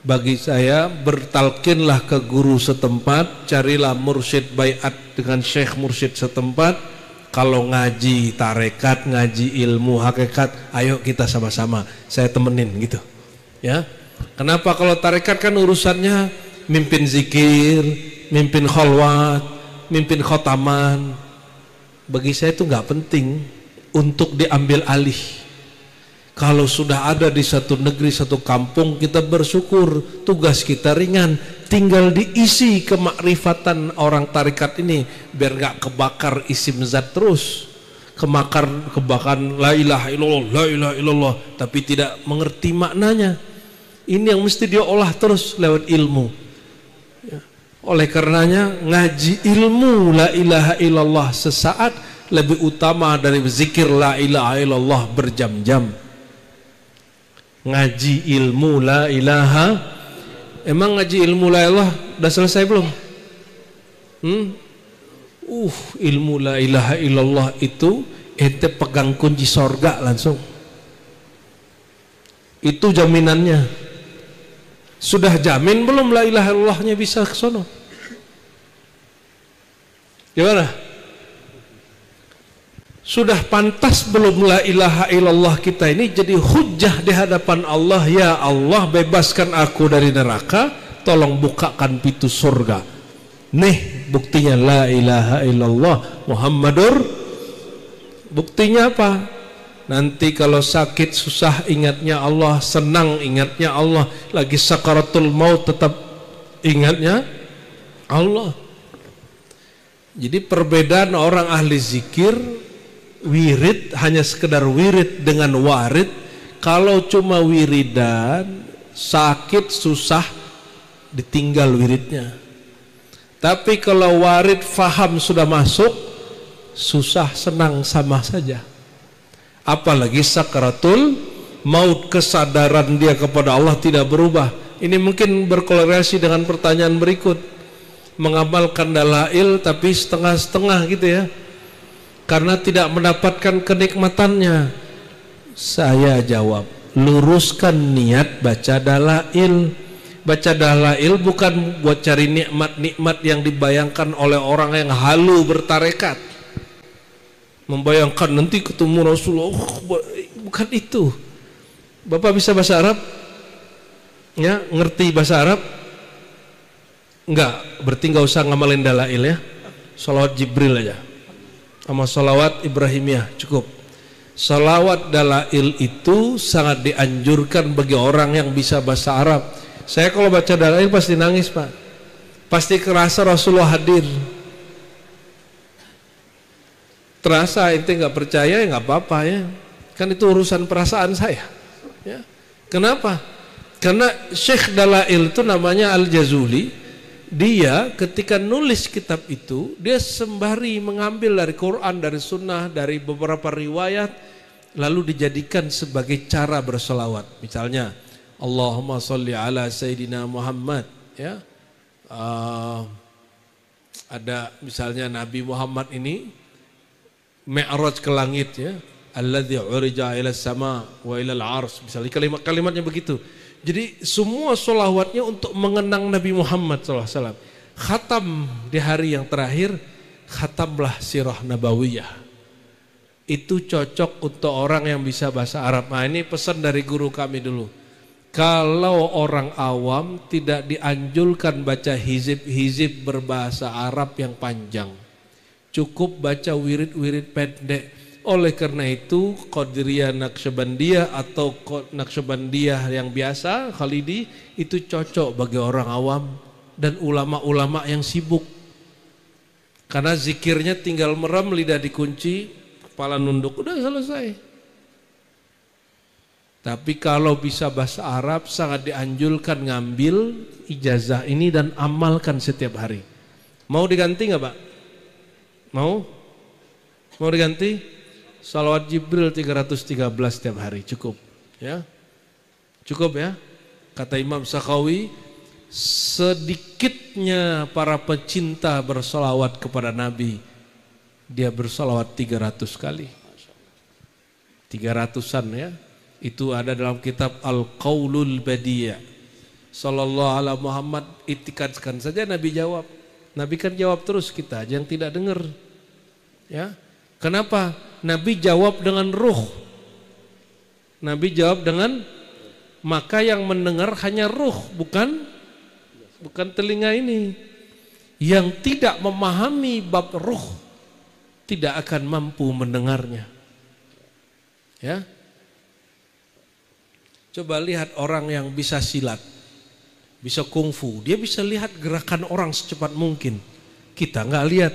Bagi saya, bertalkinlah ke guru setempat, carilah mursyid baiat dengan syekh mursyid setempat. Kalau ngaji tarekat, ngaji ilmu hakikat, ayo kita sama-sama, saya temenin gitu, ya. Kenapa? Kalau tarekat kan urusannya mimpin zikir, mimpin kholwat, mimpin khotaman. Bagi saya itu nggak penting untuk diambil alih. Kalau sudah ada di satu negeri, satu kampung, kita bersyukur, tugas kita ringan, tinggal diisi kemakrifatan orang tarikat ini, biar gak kebakar isim zat terus, kebakar la ilaha illallah, la ilaha illallah, tapi tidak mengerti maknanya. Ini yang mesti dia olah terus lewat ilmu. Ya. Oleh karenanya, ngaji ilmu la ilaha illallah sesaat lebih utama dari zikir la ilaha illallah berjam-jam. Ngaji ilmu la ilaha, emang ngaji ilmu la ilaha udah selesai belum? Ilmu la ilaha illallah itu ente pegang kunci sorga langsung. Itu jaminannya. Sudah jamin belum la ilaha illallahnya bisa ke sono? Gimana? Sudah pantas belum la ilaha illallah kita ini jadi hujjah di hadapan Allah? Ya Allah, bebaskan aku dari neraka, tolong bukakan pintu surga. Nih buktinya la ilaha illallah Muhammadur. Buktinya apa? Nanti kalau sakit susah ingatnya Allah, senang ingatnya Allah, lagi sakaratul maut tetap ingatnya Allah. Jadi perbedaan orang ahli zikir wirid hanya sekedar wirid dengan warid. Kalau cuma wiridan, sakit susah ditinggal wiridnya. Tapi kalau warid faham sudah masuk, susah senang sama saja. Apalagi sakaratul maut, kesadaran dia kepada Allah tidak berubah. Ini mungkin berkorelasi dengan pertanyaan berikut. Mengamalkan dalail tapi setengah-setengah gitu ya, karena tidak mendapatkan kenikmatannya. Saya jawab, luruskan niat baca dalail. Baca dalail bukan buat cari nikmat-nikmat yang dibayangkan oleh orang yang halu bertarekat, membayangkan nanti ketemu Rasulullah. Bukan itu. Bapak bisa bahasa Arab? Ya, ngerti bahasa Arab? Enggak, berarti enggak usah ngamalin dalail ya. Sholawat Jibril aja sama sholawat Ibrahimiyah cukup. Sholawat dalail itu sangat dianjurkan bagi orang yang bisa bahasa Arab. Saya kalau baca dalail pasti nangis Pak, pasti kerasa Rasulullah hadir. Terasa, ente nggak percaya ya nggak apa-apa ya, kan itu urusan perasaan saya ya. Kenapa? Karena Syekh Dalail itu namanya Al-Jazuli. Dia ketika nulis kitab itu, dia sembari mengambil dari Quran, dari Sunnah, dari beberapa riwayat, lalu dijadikan sebagai cara bersolawat. Misalnya Allahumma sholli ala Sayyidina Muhammad ya. Ada misalnya Nabi Muhammad ini Mi'raj ke langit ya, alladzi urija ila sama wa ila al-'arsy, misalnya kalimatnya begitu. Jadi semua sholawatnya untuk mengenang Nabi Muhammad SAW. Khatam di hari yang terakhir, khatamlah sirah nabawiyah. Itu cocok untuk orang yang bisa bahasa Arab. Nah ini pesan dari guru kami dulu. Kalau orang awam tidak dianjurkan baca hizib-hizib berbahasa Arab yang panjang. Cukup baca wirid-wirid pendek. Oleh karena itu Qadiriyah Naqsyabandiyah atau Naqsyabandiyah yang biasa Khalidi itu cocok bagi orang awam dan ulama-ulama yang sibuk. Karena zikirnya tinggal merem, lidah dikunci, kepala nunduk, udah selesai. Tapi kalau bisa bahasa Arab sangat dianjurkan ngambil ijazah ini dan amalkan setiap hari. Mau diganti nggak Pak? Mau? Mau diganti? Salawat Jibril 313 setiap hari cukup ya. Cukup ya. Kata Imam Sakhawi, sedikitnya para pecinta bersolawat kepada Nabi, dia bersolawat 300 kali. 300-an ya. Itu ada dalam kitab Al-Qaulul Badiya. Sallallahu ala Muhammad, itikadkan saja Nabi jawab. Nabi kan jawab terus, kita aja yang tidak dengar. Ya. Kenapa? Nabi jawab dengan ruh. Nabi jawab dengan, maka yang mendengar hanya ruh, bukan telinga ini. Yang tidak memahami bab ruh tidak akan mampu mendengarnya. Ya. Coba lihat orang yang bisa silat, bisa kungfu, dia bisa lihat gerakan orang secepat mungkin. Kita nggak lihat.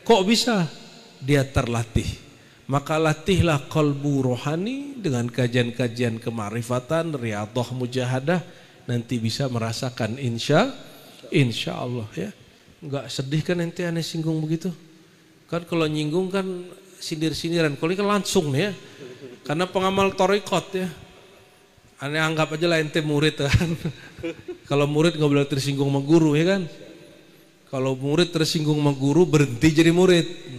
Kok bisa? Dia terlatih. Maka latihlah qalbu rohani dengan kajian-kajian kemarifatan, riyadhah mujahadah, nanti bisa merasakan insya Allah ya. Enggak sedih kan ente aneh singgung begitu? Kan kalau nyinggung kan sindir-sindiran, kalau ini kan langsung nih ya. Karena pengamal thariqat ya. Aneh anggap aja lah ente murid kan. Kalau murid nggak boleh tersinggung sama guru ya kan. Kalau murid tersinggung sama guru berhenti jadi murid.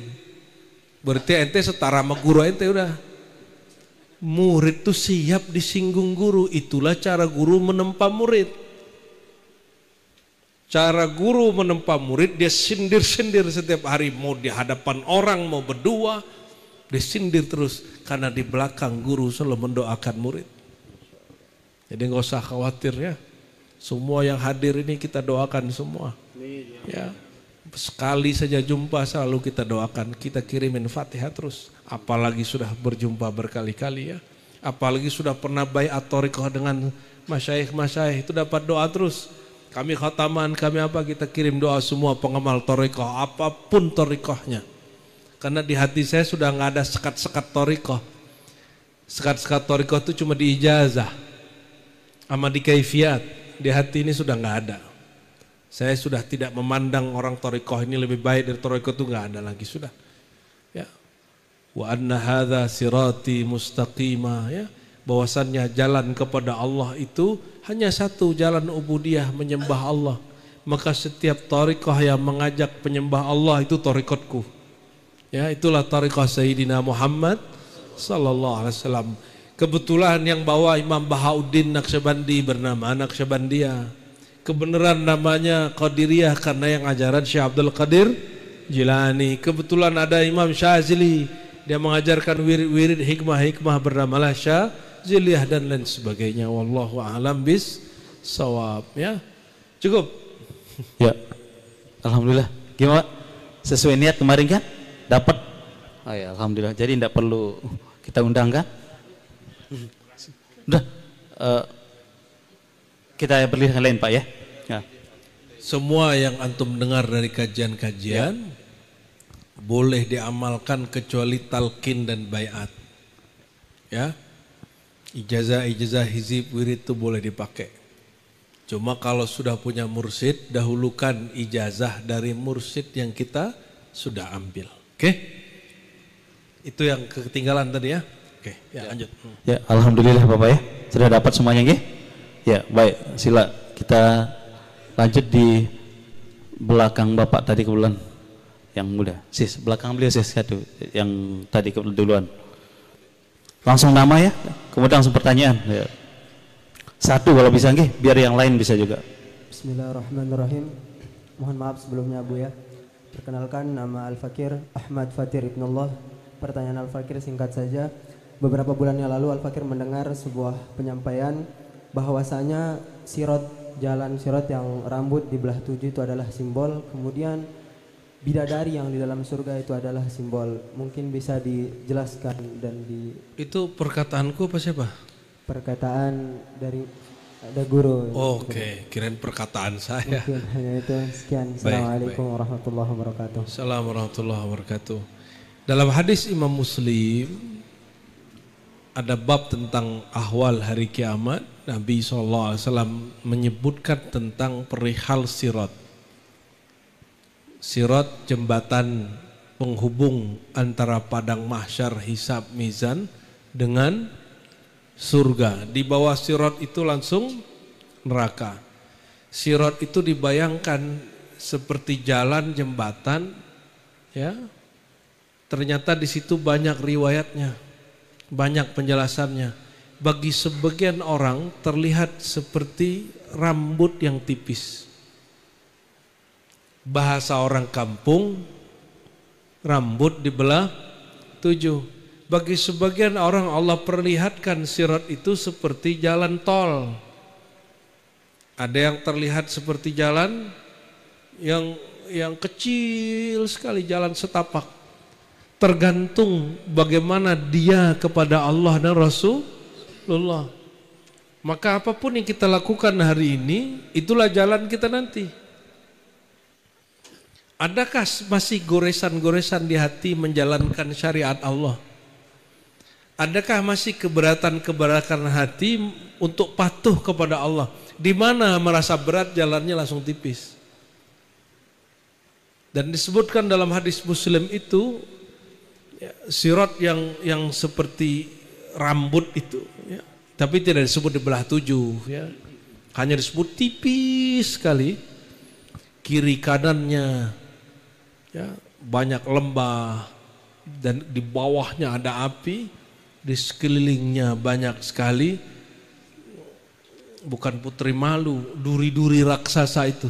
Berarti ente setara sama guru ente udah. Murid tuh siap disinggung guru, itulah cara guru menempa murid. Cara guru menempa murid, dia sindir-sindir setiap hari, mau di hadapan orang, mau berdua, disindir terus karena di belakang guru selalu mendoakan murid. Jadi nggak usah khawatir ya. Semua yang hadir ini kita doakan semua. Ya, sekali saja jumpa selalu kita doakan, kita kirimin Fatihah terus. Apalagi sudah berjumpa berkali-kali ya. Apalagi sudah pernah baiat thariqah dengan masyayikh itu dapat doa terus. Kami khataman, kami apa, kita kirim doa semua pengamal thariqah, apapun thariqahnya. Karena di hati saya sudah nggak ada sekat-sekat thariqah. Sekat-sekat thariqah itu cuma di ijazah sama di kaifiat. Di hati ini sudah nggak ada. Saya sudah tidak memandang orang thariqah ini lebih baik dari thariqah, itu nggak ada lagi sudah. Ya. Wa anna hadza sirati mustaqima, ya. Bahwasannya jalan kepada Allah itu hanya satu, jalan ubudiyah, menyembah Allah. Maka setiap thariqah yang mengajak penyembah Allah itu thariqatku. Ya, itulah thariqah Sayyidina Muhammad sallallahu alaihi wasallam. Kebetulan yang bawa Imam Bahauddin Naqsyabandi bernama Naqsyabandiyah. Kebenaran namanya Qadiriyah karena yang ajaran Syekh Abdul Qadir Jilani. Kebetulan ada Imam Syazili, dia mengajarkan wirid hikmah-hikmah bernama Syaziliyah dan lain sebagainya. Wallahu a'lam bis shawab, ya. Cukup. Ya. Alhamdulillah. Gimana? Sesuai niat kemarin kan? Dapat. Oh ya, alhamdulillah. Jadi tidak perlu kita undang kan? Udah. Kita berlihat lain Pak ya. Ya. Semua yang antum dengar dari kajian-kajian boleh diamalkan kecuali talqin dan baiat. Ya. Ijazah hizib wirid itu boleh dipakai. Cuma kalau sudah punya mursyid, dahulukan ijazah dari mursyid yang kita sudah ambil. Oke? Itu yang ketinggalan tadi ya. Oke, ya lanjut. Ya, alhamdulillah Bapak ya. Sudah dapat semuanya nggih? Ya, baik. Sila kita lanjut di belakang Bapak tadi kebetulan yang muda. Sis, belakang beliau sis satu yang tadi duluan. Langsung nama ya, kemudian langsung pertanyaan. Ya. Satu kalau bisa nggih, biar yang lain bisa juga. Bismillahirrahmanirrahim. Mohon maaf sebelumnya Bu ya. Perkenalkan, nama Al-Fakir Ahmad Fatir Ibnullah. Pertanyaan Al-Fakir singkat saja. Beberapa bulan yang lalu Al-Fakir mendengar sebuah penyampaian bahwasanya jalan sirot yang rambut di belah 7 itu adalah simbol. Kemudian bidadari yang di dalam surga itu adalah simbol. Mungkin bisa dijelaskan dan Itu perkataanku apa siapa? Perkataan dari ada guru. Oke, kirain perkataan saya. Mungkin hanya itu. Sekian. Assalamualaikum warahmatullahi wabarakatuh. Assalamualaikum warahmatullahi wabarakatuh. Dalam hadis Imam Muslim ada bab tentang ahwal hari kiamat. Nabi SAW menyebutkan tentang perihal sirat. Sirat jembatan penghubung antara padang mahsyar, hisab, mizan dengan surga. Di bawah sirat itu langsung neraka. Sirat itu dibayangkan seperti jalan jembatan, ya. Ternyata di situ banyak riwayatnya, banyak penjelasannya. Bagi sebagian orang terlihat seperti rambut yang tipis. Bahasa orang kampung, rambut dibelah 7. Bagi sebagian orang Allah perlihatkan sirat itu seperti jalan tol. Ada yang terlihat seperti jalan yang kecil sekali, jalan setapak. Tergantung bagaimana dia kepada Allah dan Rasulullah. Maka apapun yang kita lakukan hari ini, itulah jalan kita nanti. Adakah masih goresan-goresan di hati menjalankan syariat Allah? Adakah masih keberatan-keberatan hati untuk patuh kepada Allah? Di mana merasa berat jalannya langsung tipis. Dan disebutkan dalam hadis Muslim itu, ya, sirat yang seperti rambut itu, ya, tapi tidak disebut di belah 7, ya. Hanya disebut tipis sekali. Kiri kanannya, ya, banyak lembah dan di bawahnya ada api, di sekelilingnya banyak sekali, bukan putri malu, duri-duri raksasa itu,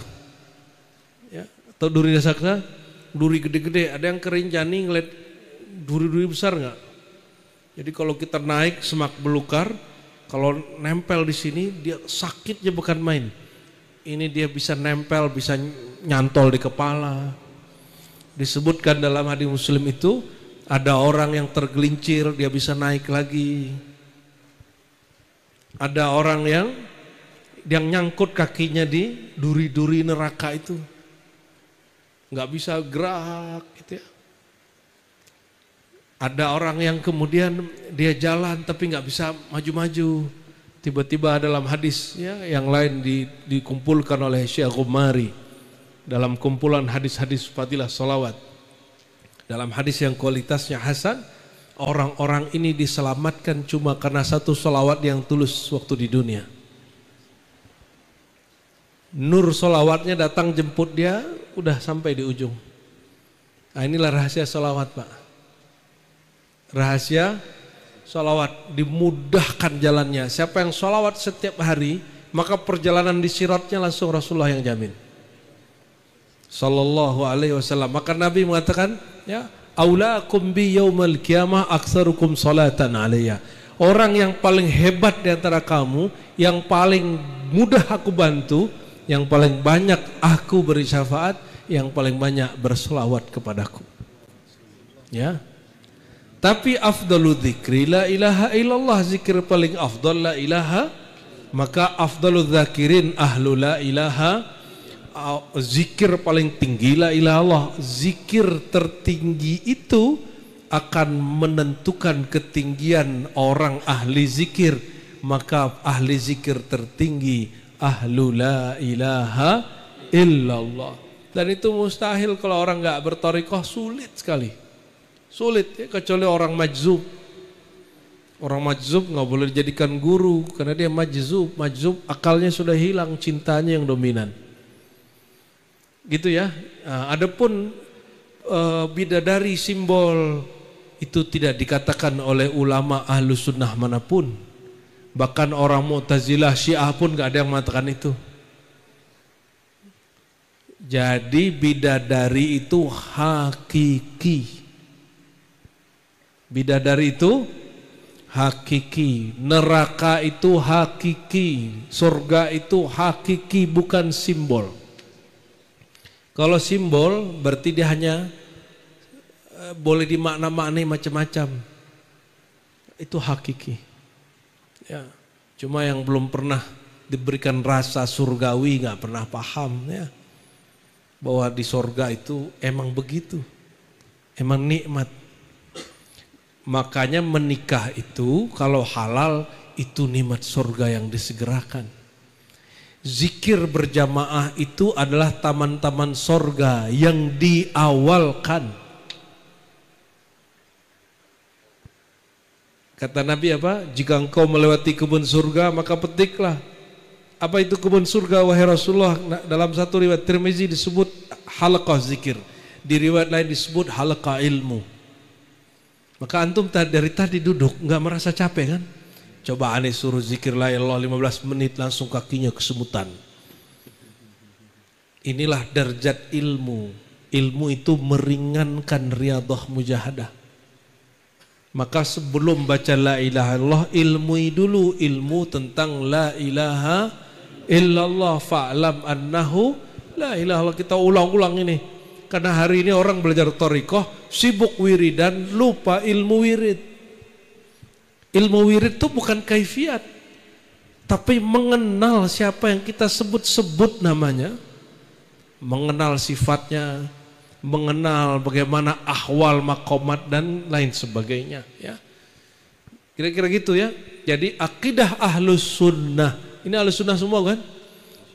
ya. Atau duri raksasa, duri gede-gede. Ada yang kerinjani ngeliat duri-duri besar nggak? Jadi kalau kita naik semak belukar, kalau nempel di sini dia sakitnya bukan main. Ini dia bisa nempel, bisa nyantol di kepala. Disebutkan dalam hadis Muslim itu ada orang yang tergelincir, dia bisa naik lagi. Ada orang yang nyangkut kakinya di duri-duri neraka itu, nggak bisa gerak gitu ya. Ada orang yang kemudian dia jalan tapi nggak bisa maju-maju. Tiba-tiba dalam hadis ya yang lain dikumpulkan oleh Syekh Ghumari dalam kumpulan hadis-hadis fadilah salawat. Dalam hadis yang kualitasnya hasan, orang-orang ini diselamatkan cuma karena satu salawat yang tulus waktu di dunia. Nur salawatnya datang jemput dia, udah sampai di ujung. Nah, inilah rahasia salawat, Pak. Rahasia salawat, dimudahkan jalannya. Siapa yang salawat setiap hari, maka perjalanan di siratnya langsung Rasulullah yang jamin. Sallallahu alaihi wasallam. Maka Nabi mengatakan, ya, aulakum bi yaumal qiyamah aktsarukum salatan alayya. Orang yang paling hebat di antara kamu, yang paling mudah aku bantu, yang paling banyak aku beri syafaat, yang paling banyak berselawat kepadaku. Ya. Tapi afdalu dzikri la ilaha illallah, zikir paling afdal la ilaha, maka afdalu dzakirin ahlu la ilaha, zikir paling tinggi la ilaha Allah. Zikir tertinggi itu akan menentukan ketinggian orang ahli zikir, maka ahli zikir tertinggi ahlu la ilaha illallah. Dan itu mustahil kalau orang nggak berthariqah, sulit sekali. Sulit ya, kecuali orang majzub. Orang majzub nggak boleh dijadikan guru karena dia majzub. Majzub akalnya sudah hilang, cintanya yang dominan. Gitu ya. Nah, adapun bidadari simbol itu tidak dikatakan oleh ulama ahlu sunnah manapun. Bahkan orang Mu'tazilah, Syiah pun nggak ada yang mengatakan itu. Jadi bidadari itu hakiki. Bidadari itu hakiki, neraka itu hakiki, surga itu hakiki, bukan simbol. Kalau simbol berarti dia hanya boleh dimakna-maknai macam-macam. Itu hakiki. Ya, cuma yang belum pernah diberikan rasa surgawi nggak pernah paham ya, bahwa di surga itu emang begitu, emang nikmat. Makanya menikah itu kalau halal itu nikmat surga yang disegerakan. Zikir berjamaah itu adalah taman-taman surga yang diawalkan. Kata Nabi apa? Jika engkau melewati kebun surga maka petiklah. Apa itu kebun surga wahai Rasulullah? Dalam satu riwayat Tirmizi disebut halaqah zikir, di riwayat lain disebut halaqah ilmu. Maka antum dari tadi duduk nggak merasa capek kan? Coba aneh suruh zikir la ilaha 15 menit langsung kakinya kesemutan. Inilah derajat ilmu. Ilmu itu meringankan riyadhah mujahadah. Maka sebelum baca la ilaha illallah, ilmui dulu ilmu tentang la ilaha illallah, fa'lam annahu la ilaha illallah. Kita ulang-ulang ini. Karena hari ini orang belajar thariqah, sibuk wiridan, lupa ilmu wirid. Ilmu wirid itu bukan kaifiat, tapi mengenal siapa yang kita sebut-sebut namanya, mengenal sifatnya, mengenal bagaimana ahwal maqamat dan lain sebagainya. Ya, kira-kira gitu ya. Jadi akidah ahlus sunnah, ini ahlus sunnah semua kan?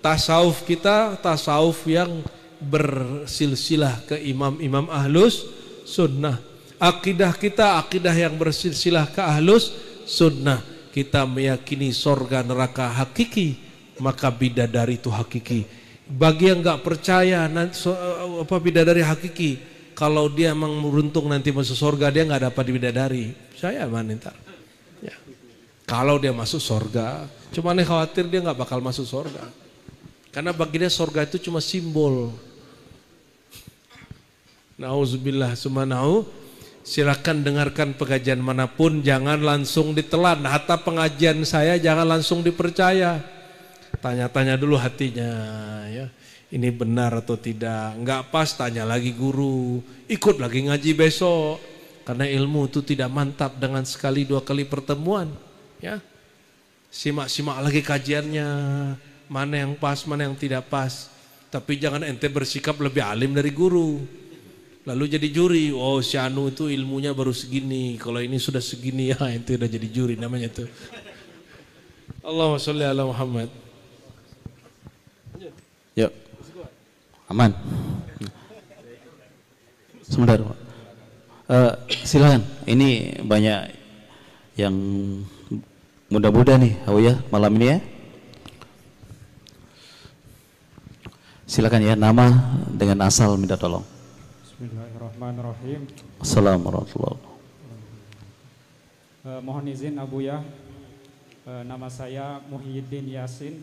Tasawuf kita, tasawuf yang bersilsilah ke imam-imam ahlus sunnah. Akidah kita akidah yang bersilsilah ke ahlus sunnah. Kita meyakini sorga neraka hakiki, maka bidadari itu hakiki. Bagi yang nggak percaya bidadari hakiki, kalau dia emang beruntung nanti masuk sorga, dia nggak dapat bidadari. Saya mana ntar? Ya. Kalau dia masuk sorga, cuma nih khawatir dia nggak bakal masuk sorga, karena bagi dia sorga itu cuma simbol. Nauzubillah sumanahu Silakan dengarkan pengajian manapun, jangan langsung ditelan. Hatta pengajian saya jangan langsung dipercaya. Tanya-tanya dulu hatinya, ya. Ini benar atau tidak? Enggak pas, tanya lagi guru. Ikut lagi ngaji besok. Karena ilmu itu tidak mantap dengan sekali dua kali pertemuan, ya. Simak-simak lagi kajiannya, mana yang pas, mana yang tidak pas. Tapi jangan ente bersikap lebih alim dari guru. Lalu jadi juri, oh si Anu itu ilmunya baru segini, kalau ini sudah segini, ya ente udah jadi juri namanya tuh. Allahumma sholli ala Muhammad. Yuk, aman. Sebentar, silakan. Ini banyak yang muda-muda nih, ya malam ini ya. Silakan ya, nama dengan asal minta tolong. Bismillahirrahmanirrahim. Assalamualaikum. Mohon izin Abuya, nama saya Muhyiddin Yasin.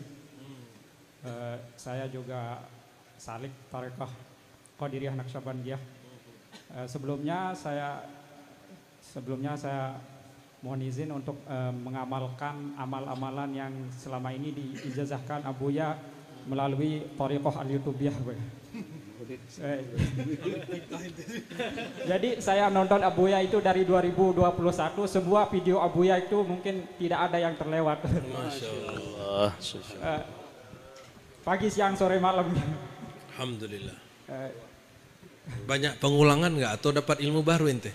Saya juga salik Tarekah Qadiriyah Naqsyabandiyah. Sebelumnya saya mohon izin untuk mengamalkan amal-amalan yang selama ini diijazahkan Abuya melalui Tarekah Al-Yutubiyah. Jadi saya nonton Abuya itu dari 2021, sebuah video Abuya itu mungkin tidak ada yang terlewat. Masya Allah. Pagi, siang, sore, malam. Alhamdulillah. Banyak pengulangan nggak atau dapat ilmu baru ente?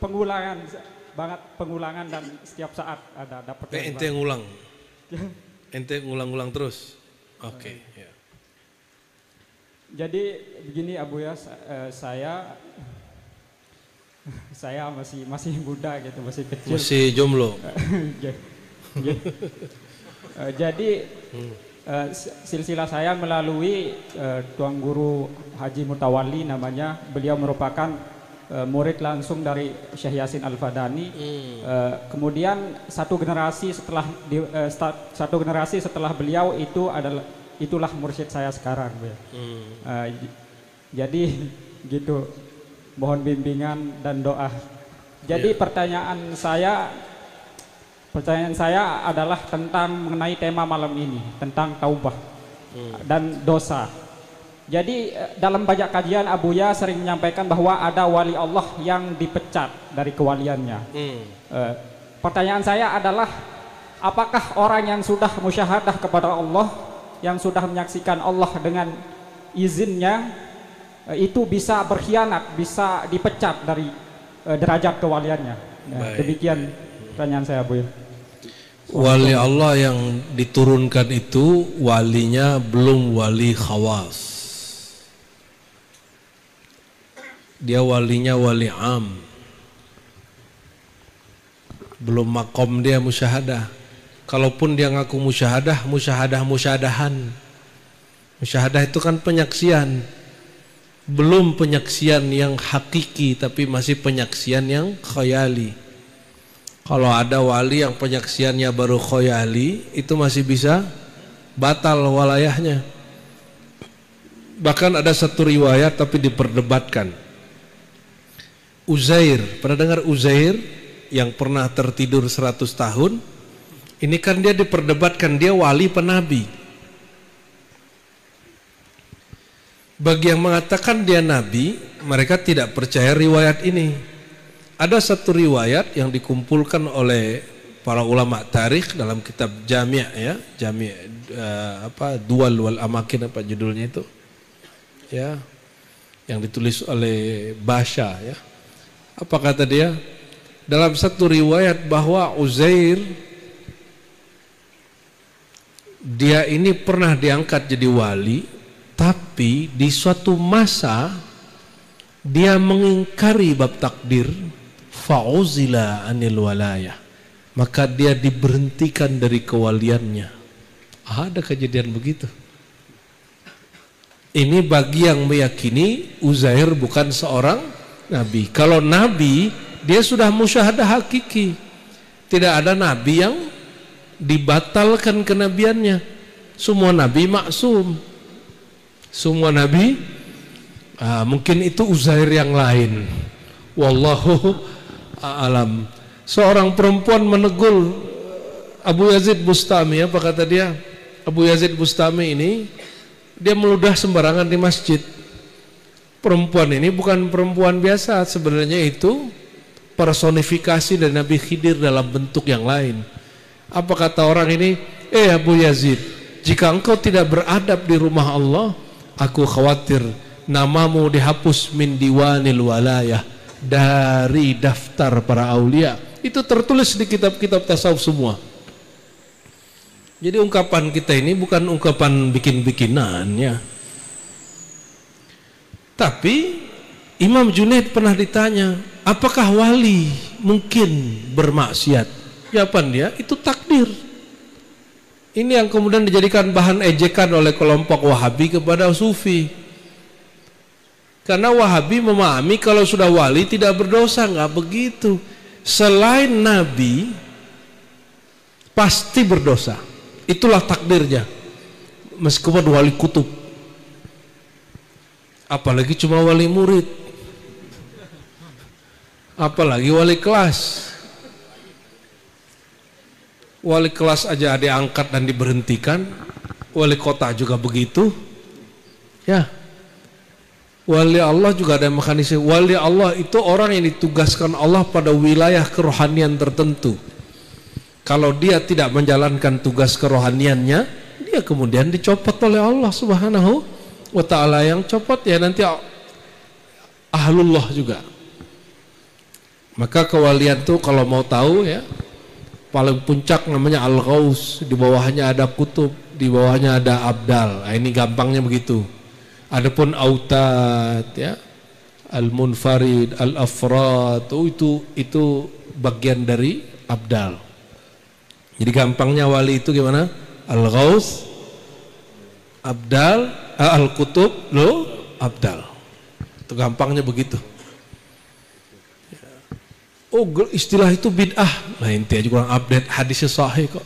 Pengulangan, banget pengulangan dan setiap saat ada dapat. Ente ngulang, ente ngulang-ngulang terus. Oke. Ya. Jadi begini Abuya, saya masih muda gitu, masih kecil. Masih jomblo. Jadi silsilah saya melalui Tuan Guru Haji Mutawalli namanya. Beliau merupakan murid langsung dari Syekh Yasin Al-Fadani. Kemudian satu generasi setelah beliau itulah mursyid saya sekarang. Jadi gitu, mohon bimbingan dan doa. Jadi pertanyaan saya adalah tentang mengenai tema malam ini, tentang taubah dan dosa. Jadi dalam banyak kajian Abuya sering menyampaikan bahwa ada wali Allah yang dipecat dari kewaliannya. Pertanyaan saya adalah, apakah orang yang sudah musyahadah kepada Allah, yang sudah menyaksikan Allah dengan izinnya, itu bisa berkhianat, bisa dipecat dari derajat kewaliannya? Demikian pertanyaan saya, Bu. Wali Allah yang diturunkan itu walinya belum wali khawas. Dia walinya wali am. Belum makom dia musyahadah. Kalaupun dia ngaku musyahadah, musyahadahan. Musyahadah itu kan penyaksian. Belum penyaksian yang hakiki, tapi masih penyaksian yang khayali. Kalau ada wali yang penyaksiannya baru khayali, itu masih bisa batal walayahnya. Bahkan ada satu riwayat tapi diperdebatkan. Uzair, pernah dengar Uzair yang pernah tertidur 100 tahun? Ini kan dia diperdebatkan, dia wali penabi. Bagi yang mengatakan dia nabi, mereka tidak percaya riwayat ini. Ada satu riwayat yang dikumpulkan oleh para ulama tarikh dalam kitab Jami' ya, Dual wal Amakin, apa judulnya itu? Ya. Yang ditulis oleh Basha ya. Apa kata dia? Dalam satu riwayat bahwa Uzair dia ini pernah diangkat jadi wali, tapi di suatu masa dia mengingkari bab takdir, fa'uzila anil walayah, maka dia diberhentikan dari kewaliannya. Ada kejadian begitu. Ini bagi yang meyakini Uzair bukan seorang nabi. Kalau nabi, dia sudah musyahadah hakiki. Tidak ada nabi yang dibatalkan kenabiannya. Semua nabi maksum. Semua nabi, mungkin itu Uzair yang lain. Wallahu a'lam. Seorang perempuan menegur Abu Yazid Bustami. Apa kata dia? Abu Yazid Bustami ini dia meludah sembarangan di masjid. Perempuan ini bukan perempuan biasa, sebenarnya itu personifikasi dari Nabi Khidir dalam bentuk yang lain. Apa kata orang ini? Abu Yazid, jika engkau tidak beradab di rumah Allah, aku khawatir namamu dihapus min diwanil walayah, dari daftar para aulia. Itu tertulis di kitab-kitab tasawuf semua. Jadi ungkapan kita ini bukan ungkapan bikin-bikinan ya. Tapi Imam Junaid pernah ditanya, apakah wali mungkin bermaksiat? Jawaban dia, itu takdir. Ini yang kemudian dijadikan bahan ejekan oleh kelompok Wahabi kepada Sufi. Karena Wahabi memahami kalau sudah wali tidak berdosa. Nggak begitu. Selain Nabi pasti berdosa. Itulah takdirnya. Meskipun wali kutub, apalagi cuma wali murid, apalagi wali kelas. Wali kelas aja ada angkat dan diberhentikan, wali kota juga begitu ya. Wali Allah juga ada mekanisme. Wali Allah itu orang yang ditugaskan Allah pada wilayah kerohanian tertentu. Kalau dia tidak menjalankan tugas kerohaniannya, dia kemudian dicopot oleh Allah Subhanahu wa ta'ala. Yang copot ya nanti ahlullah juga. Maka kewalian tuh kalau mau tahu ya, paling puncak namanya Al-Ghaus, di bawahnya ada kutub, di bawahnya ada abdal. Nah, ini gampangnya begitu. Adapun autad ya, al-munfarid, al-afrad, itu bagian dari abdal. Jadi gampangnya wali itu gimana? Al-Ghaus, abdal, al-kutub, abdal. Itu gampangnya begitu. Oh, istilah itu bid'ah. Nah, intinya juga kurang update, hadisnya sahih kok.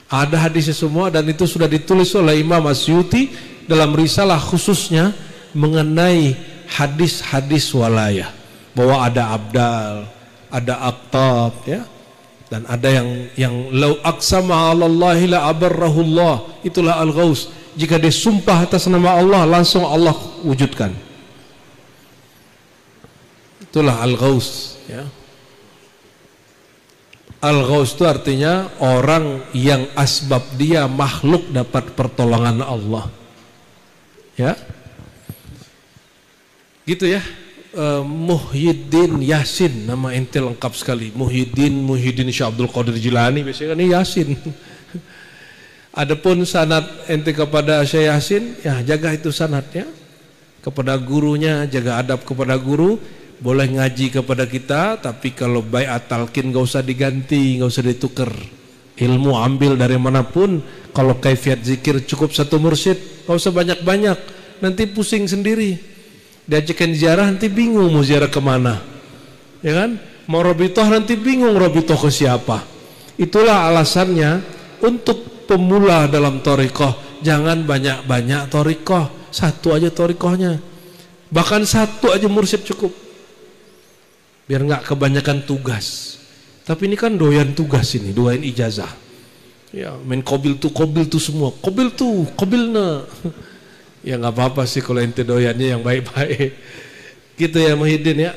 Ada hadisnya semua dan itu sudah ditulis oleh Imam Asyuti dalam risalah khususnya mengenai hadis-hadis walayah. Bahwa ada abdal, ada aqtab ya. Dan ada yang lau aqsama 'ala Allahi la abarrahullah. Itulah al-ghaus. Jika dia sumpah atas nama Allah, langsung Allah wujudkan. Itulah al-ghaus ya. Al-Ghaus itu artinya orang yang asbab dia makhluk dapat pertolongan Allah. Ya. Gitu ya. Muhyiddin Yasin, nama ente lengkap sekali. Muhyiddin Syekh Abdul Qadir Jilani, biasanya kan ini Yasin. Adapun sanad ente kepada Syekh Yasin, ya jaga itu sanadnya. Kepada gurunya, jaga adab kepada guru. Boleh ngaji kepada kita, tapi kalau baiat talqin gak usah diganti, gak usah ditukar. Ilmu ambil dari manapun. Kalau kaifiat zikir cukup satu mursyid, gak usah banyak-banyak, nanti pusing sendiri. Diajakin ziarah nanti bingung mau ziarah kemana, ya kan? Mau robitoh nanti bingung robitoh ke siapa. Itulah alasannya untuk pemula dalam thariqah, jangan banyak-banyak thariqah, satu aja thariqahnya. Bahkan satu aja mursyid cukup. Biar nggak kebanyakan tugas. Tapi ini kan doyan tugas ini, doyan ijazah. Ya, main kobil tuh semua. Kobilna. Ya nggak apa-apa sih kalau ente doyannya yang baik-baik. Gitu ya Muhyiddin ya.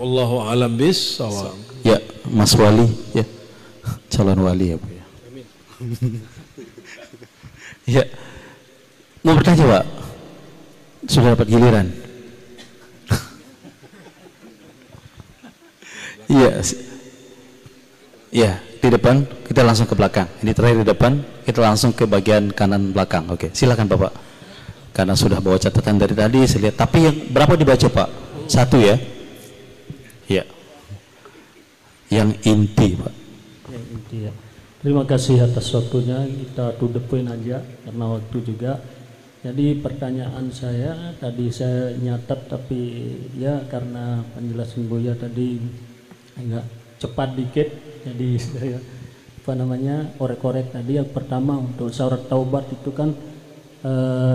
Wallahu a'lam bissawab. Ya, Mas Wali ya. Calon wali ya, Bu ya. Amin. Ya. Mau bertanya, Pak? Sudah dapat giliran. Iya, ya di depan kita langsung ke belakang. Ini terakhir di depan, kita langsung ke bagian kanan belakang. Oke, silakan Bapak. Karena sudah bawa catatan dari tadi, saya lihat. Tapi yang berapa dibaca Pak? Satu ya? Ya. Yang inti Pak. Yang inti ya. Terima kasih atas waktunya. Kita to the point aja karena waktu juga. Jadi pertanyaan saya tadi saya nyatat tapi ya karena penjelasan Buya tadi agak cepat dikit, jadi saya orek-orek tadi. Yang pertama untuk syarat taubat itu kan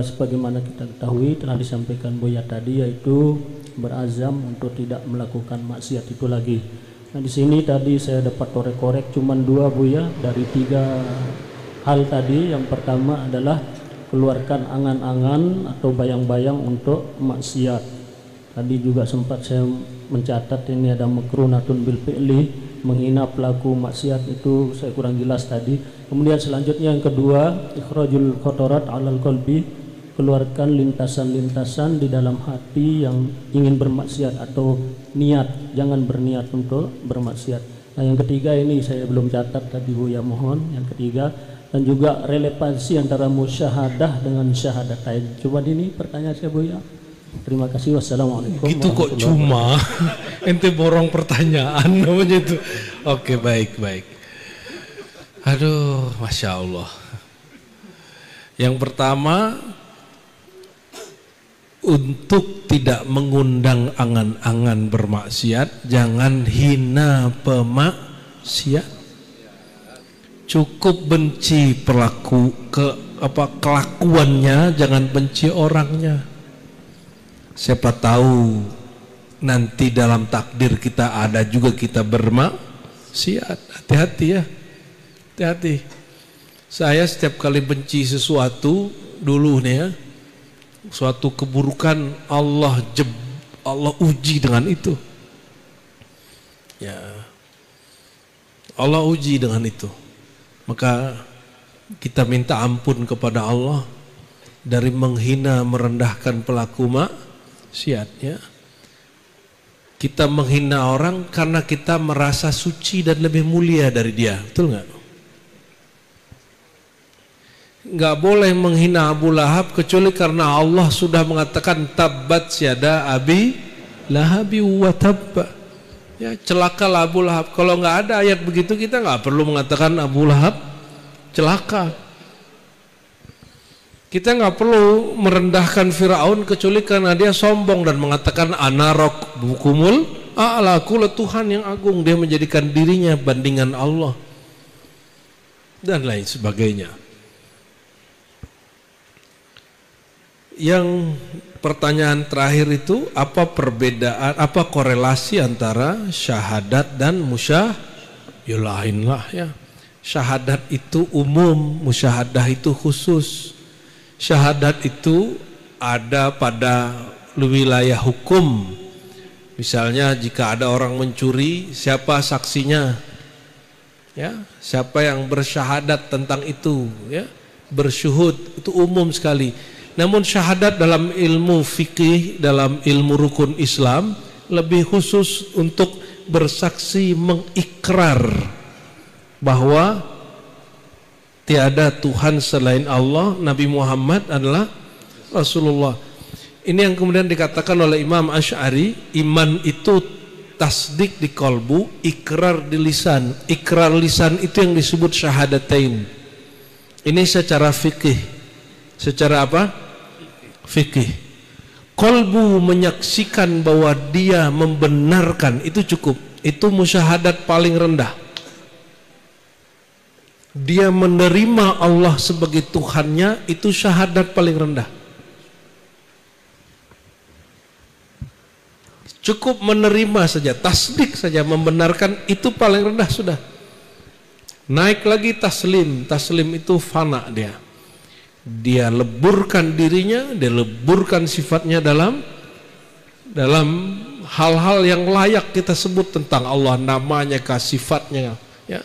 sebagaimana kita ketahui telah disampaikan Buya tadi, yaitu berazam untuk tidak melakukan maksiat itu lagi. Nah di sini tadi saya dapat korek-korek cuman 2 Buya dari 3 hal tadi. Yang pertama adalah keluarkan angan-angan atau bayang-bayang untuk maksiat. Tadi juga sempat saya mencatat ini ada makrunatun bil fi'li, menghina pelaku maksiat, itu saya kurang jelas tadi. Kemudian selanjutnya yang kedua, ikhrajul khotorat alal qalbi, keluarkan lintasan-lintasan di dalam hati yang ingin bermaksiat atau niat, jangan berniat untuk bermaksiat. Nah yang ketiga ini saya belum catat tadi Buya, mohon yang ketiga. Dan juga relevansi antara musyahadah dengan syahadatain. Coba ini pertanyaan saya Buya. Terima kasih, wassalamualaikum. Gitu kok cuma ente borong pertanyaan namanya itu. Oke, baik. Aduh, Masya Allah. Yang pertama, untuk tidak mengundang angan-angan bermaksiat, jangan hina pemaksiat. Cukup benci kelakuannya, jangan benci orangnya. Siapa tahu nanti dalam takdir kita ada juga kita bermaksiat. Hati-hati ya, hati-hati. Saya setiap kali benci sesuatu dulu nih ya, suatu keburukan, Allah uji dengan itu. Ya, Allah uji dengan itu. Maka kita minta ampun kepada Allah dari menghina, merendahkan pelaku maksiatnya. Kita menghina orang karena kita merasa suci dan lebih mulia dari dia, betul nggak? Nggak boleh menghina Abu Lahab kecuali karena Allah sudah mengatakan tabbat syada abi lahabi wa tabba. Ya, celakalah Abu Lahab. Kalau nggak ada ayat begitu, kita nggak perlu mengatakan Abu Lahab celaka. Kita nggak perlu merendahkan Firaun kecuali karena dia sombong dan mengatakan anarok bukumul a'la, aku Tuhan yang agung. Dia menjadikan dirinya bandingan Allah dan lain sebagainya. Yang pertanyaan terakhir itu, apa perbedaan, apa korelasi antara syahadat dan musyahadah? Ya lain lah ya. Syahadat itu umum, musyahadah itu khusus. Syahadat itu ada pada wilayah hukum. Misalnya jika ada orang mencuri, siapa saksinya? Ya, siapa yang bersyahadat tentang itu? Ya, bersyuhud, itu umum sekali. Namun syahadat dalam ilmu fikih, dalam ilmu rukun Islam lebih khusus untuk bersaksi mengikrar bahwa tiada Tuhan selain Allah, Nabi Muhammad adalah Rasulullah. Ini yang kemudian dikatakan oleh Imam Asy'ari, iman itu tasdik di kolbu, ikrar di lisan. Ikrar lisan itu yang disebut syahadatain. Ini secara fikih. Secara apa? Fikih. Kolbu menyaksikan bahwa dia membenarkan, itu cukup. Itu musyahadat paling rendah. Dia menerima Allah sebagai Tuhannya, itu syahadat paling rendah. Cukup menerima saja, tasdik saja, membenarkan, itu paling rendah sudah. Naik lagi taslim. Taslim itu fana dia. Dia leburkan dirinya, dia leburkan sifatnya dalam hal-hal yang layak kita sebut tentang Allah, namanya, sifatnya, ya.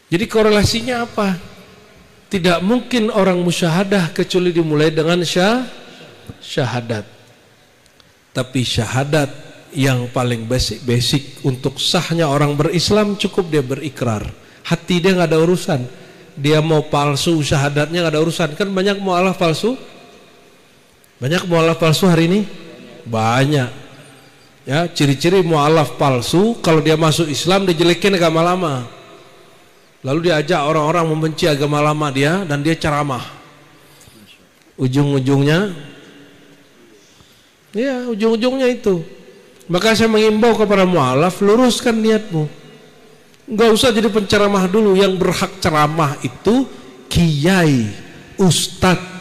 Jadi korelasinya apa? Tidak mungkin orang musyahadah kecuali dimulai dengan syahadat. Tapi syahadat yang paling basic untuk sahnya orang berislam, cukup dia berikrar. Hati dia nggak ada urusan. Dia mau palsu syahadatnya nggak ada urusan. Kan banyak mu'alaf palsu. Banyak mu'alaf palsu hari ini. Banyak. Ya, ciri-ciri mu'alaf palsu, kalau dia masuk Islam dijelekin agama lama. Lalu diajak orang-orang membenci agama lama dia, dan dia ceramah. Ujung-ujungnya, ya ujung-ujungnya itu. Maka saya mengimbau kepada mu'alaf, luruskan niatmu. Enggak usah jadi penceramah dulu. Yang berhak ceramah itu kiai, Ustadz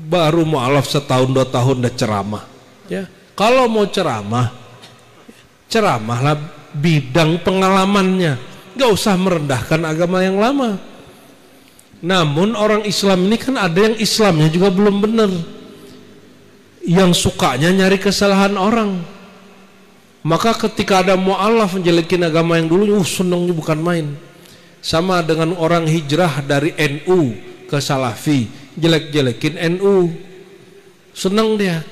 baru mualaf setahun 2 tahun udah ceramah. Ya, kalau mau ceramah, ceramahlah bidang pengalamannya, nggak usah merendahkan agama yang lama. Namun orang Islam ini kan ada yang Islamnya juga belum benar, yang sukanya nyari kesalahan orang. Maka ketika ada mu'alaf menjelekin agama yang dulu, senangnya bukan main. Sama dengan orang hijrah dari NU ke Salafi, jelek-jelekin NU, senang dia.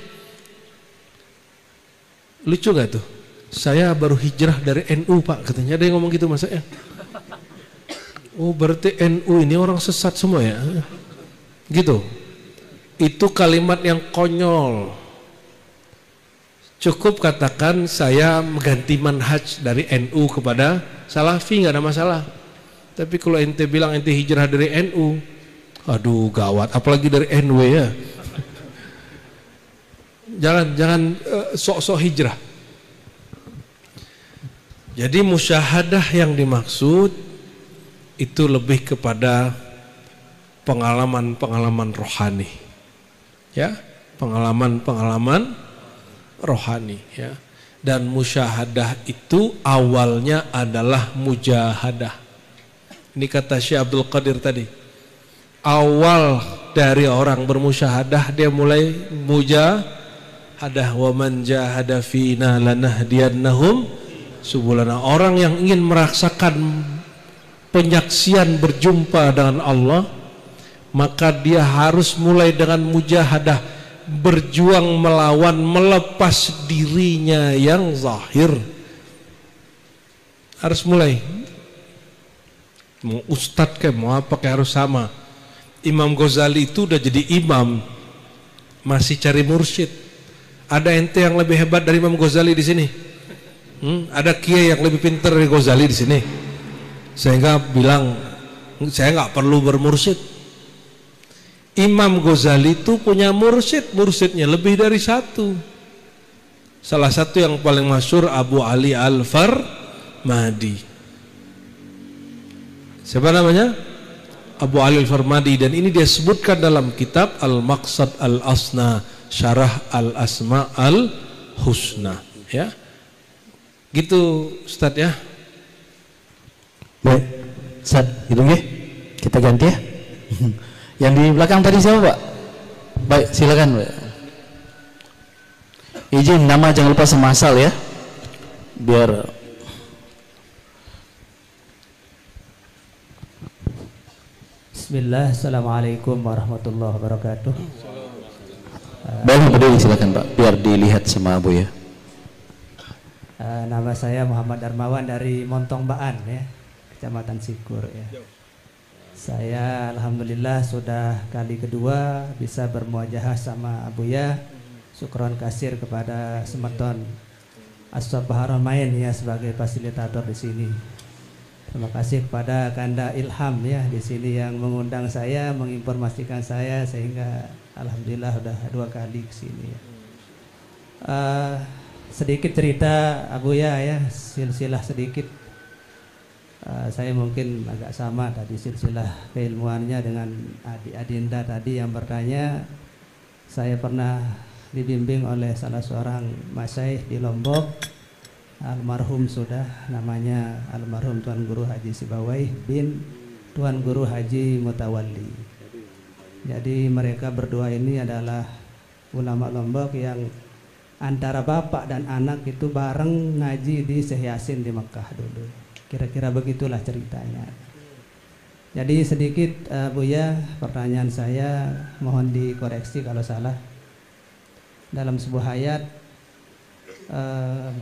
Lucu gak tuh? Saya baru hijrah dari NU pak, katanya. Ada yang ngomong gitu masa ya? Oh berarti NU ini orang sesat semua ya? Gitu. Itu kalimat yang konyol. Cukup katakan saya mengganti manhaj dari NU kepada Salafi, nggak ada masalah. Tapi kalau ente bilang ente hijrah dari NU, aduh gawat, apalagi dari NW ya. Jangan sok-sok hijrah. Jadi musyahadah yang dimaksud itu lebih kepada pengalaman-pengalaman rohani, ya, pengalaman-pengalaman rohani, ya. Dan musyahadah itu awalnya adalah mujahadah. Ini kata Syekh Abdul Qadir tadi. Awal dari orang bermusyahadah dia mulai mujahadah. Wa man jahada fina lanahdiyannahum subulana. Orang yang ingin merasakan penyaksian berjumpa dengan Allah, maka dia harus mulai dengan mujahadah, berjuang melawan, melepas dirinya yang zahir. Harus mulai. Mau ustadz kayak mau apa kayak harus sama. Imam Ghazali itu udah jadi imam, masih cari mursyid. Ada ente yang lebih hebat dari Imam Ghazali di sini? Ada kiai yang lebih pintar dari Ghazali di sini? Sehingga bilang saya nggak perlu bermursyid. Imam Ghazali itu punya mursyid, mursyidnya lebih dari satu. Salah satu yang paling masyhur Abu Ali Al-Farmadi. Siapa namanya? Abu Ali Al-Farmadi. Dan ini dia sebutkan dalam kitab Al-Maqsad Al-Asna Syarah Al-Asma Al-Husna, ya. Gitu Ustaz ya. Baik, Ustaz, gitu ya. Kita ganti ya. Yang di belakang tadi siapa Pak? Baik, silakan Pak. Izin nama jangan lupa semasal ya. Biar Bismillah, Assalamualaikum warahmatullahi wabarakatuh. Boleh berdiri silakan Pak, biar dilihat sama Abu ya. Nama saya Muhammad Darmawan dari Montong Baan ya, Kecamatan Sikur ya. Saya alhamdulillah sudah kali kedua bisa bermuajahah sama Abuya. Syukron kasir kepada Semeton Ashab Haramain ya sebagai fasilitator di sini. Terima kasih kepada Kanda Ilham ya di sini yang mengundang saya, menginformasikan saya sehingga alhamdulillah udah 2 kali ke sini. Sedikit cerita Abuya ya, silsilah sedikit. Saya mungkin agak sama tadi silsilah keilmuannya dengan adik Adinda tadi yang bertanya. Saya pernah dibimbing oleh salah seorang masyaikh di Lombok, almarhum sudah, namanya almarhum Tuan Guru Haji Sibawai bin Tuan Guru Haji Mutawalli. Jadi mereka berdua ini adalah ulama Lombok yang antara bapak dan anak itu bareng ngaji di Syekh Yasin di Mekah dulu. Kira-kira begitulah ceritanya. Jadi sedikit Buya, pertanyaan saya mohon dikoreksi kalau salah. Dalam sebuah ayat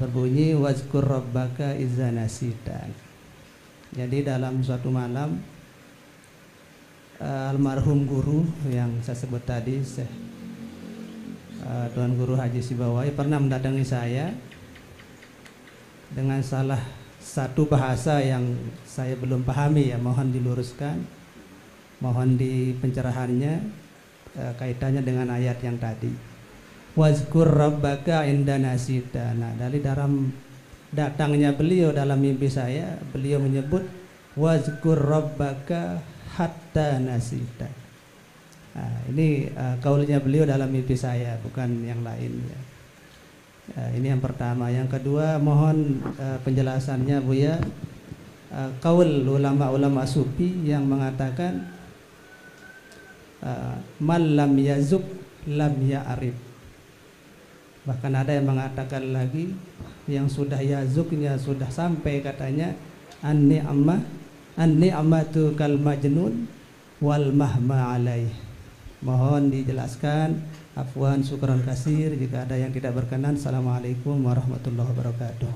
berbunyi wazkur rabbaka idza nasita. Jadi dalam suatu malam almarhum guru yang saya sebut tadi Tuan Guru Haji Sibawai pernah mendatangi saya dengan salah satu bahasa yang saya belum pahami ya, mohon diluruskan, mohon di pencerahannya kaitannya dengan ayat yang tadi. Wazkur rabbaka inda nasita. Nah, dari dalam datangnya beliau dalam mimpi saya, beliau menyebut wazkur rabbaka hatta nasita. Ini kaulnya beliau dalam mimpi saya, bukan yang lain. Ini yang pertama. Yang kedua, mohon penjelasannya Buya. Kaul ulama-ulama sufi yang mengatakan man lam yazuk lam ya'rif. Bahkan ada yang mengatakan lagi, yang sudah yazuknya sudah sampai, katanya an-ni'matu kal majnun wal mahma alaih. Mohon dijelaskan. Afwan, syukran kasir. Jika ada yang tidak berkenan, assalamualaikum warahmatullahi wabarakatuh.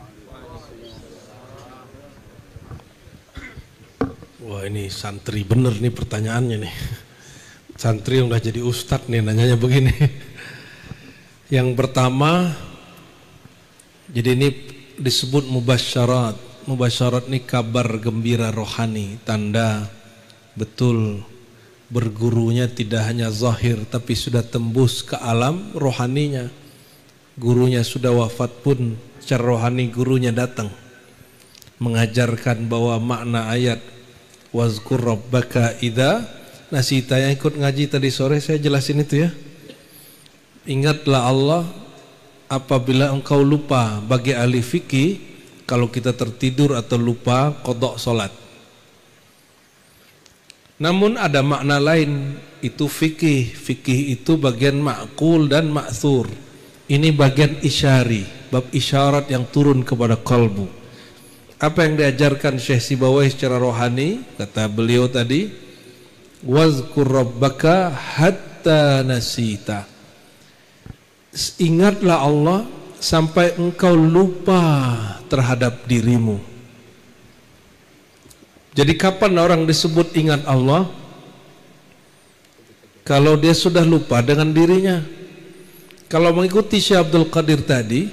Wah, ini santri bener nih pertanyaannya nih. Santri yang udah jadi ustadz nih nanyanya begini. Yang pertama, jadi ini disebut mubasyarat. Mubasyarat ini kabar gembira rohani, tanda betul bergurunya tidak hanya zahir tapi sudah tembus ke alam rohaninya. Gurunya sudah wafat pun secara rohani gurunya datang mengajarkan bahwa makna ayat wazkur rabbaka idza nasita. Yang ikut ngaji tadi sore saya jelasin itu ya. Ingatlah Allah apabila engkau lupa. Bagi ahli fikih, kalau kita tertidur atau lupa qada salat. Namun ada makna lain, itu fikih. Fikih itu bagian ma'qul dan ma'thur. Ini bagian isyari, bab isyarat yang turun kepada kalbu. Apa yang diajarkan Syekh Sibawai secara rohani, kata beliau tadi, wazkur rabbaka hatta nasita. Ingatlah Allah sampai engkau lupa terhadap dirimu. Jadi kapan orang disebut ingat Allah? Kalau dia sudah lupa dengan dirinya. Kalau mengikuti Syekh Abdul Qadir tadi,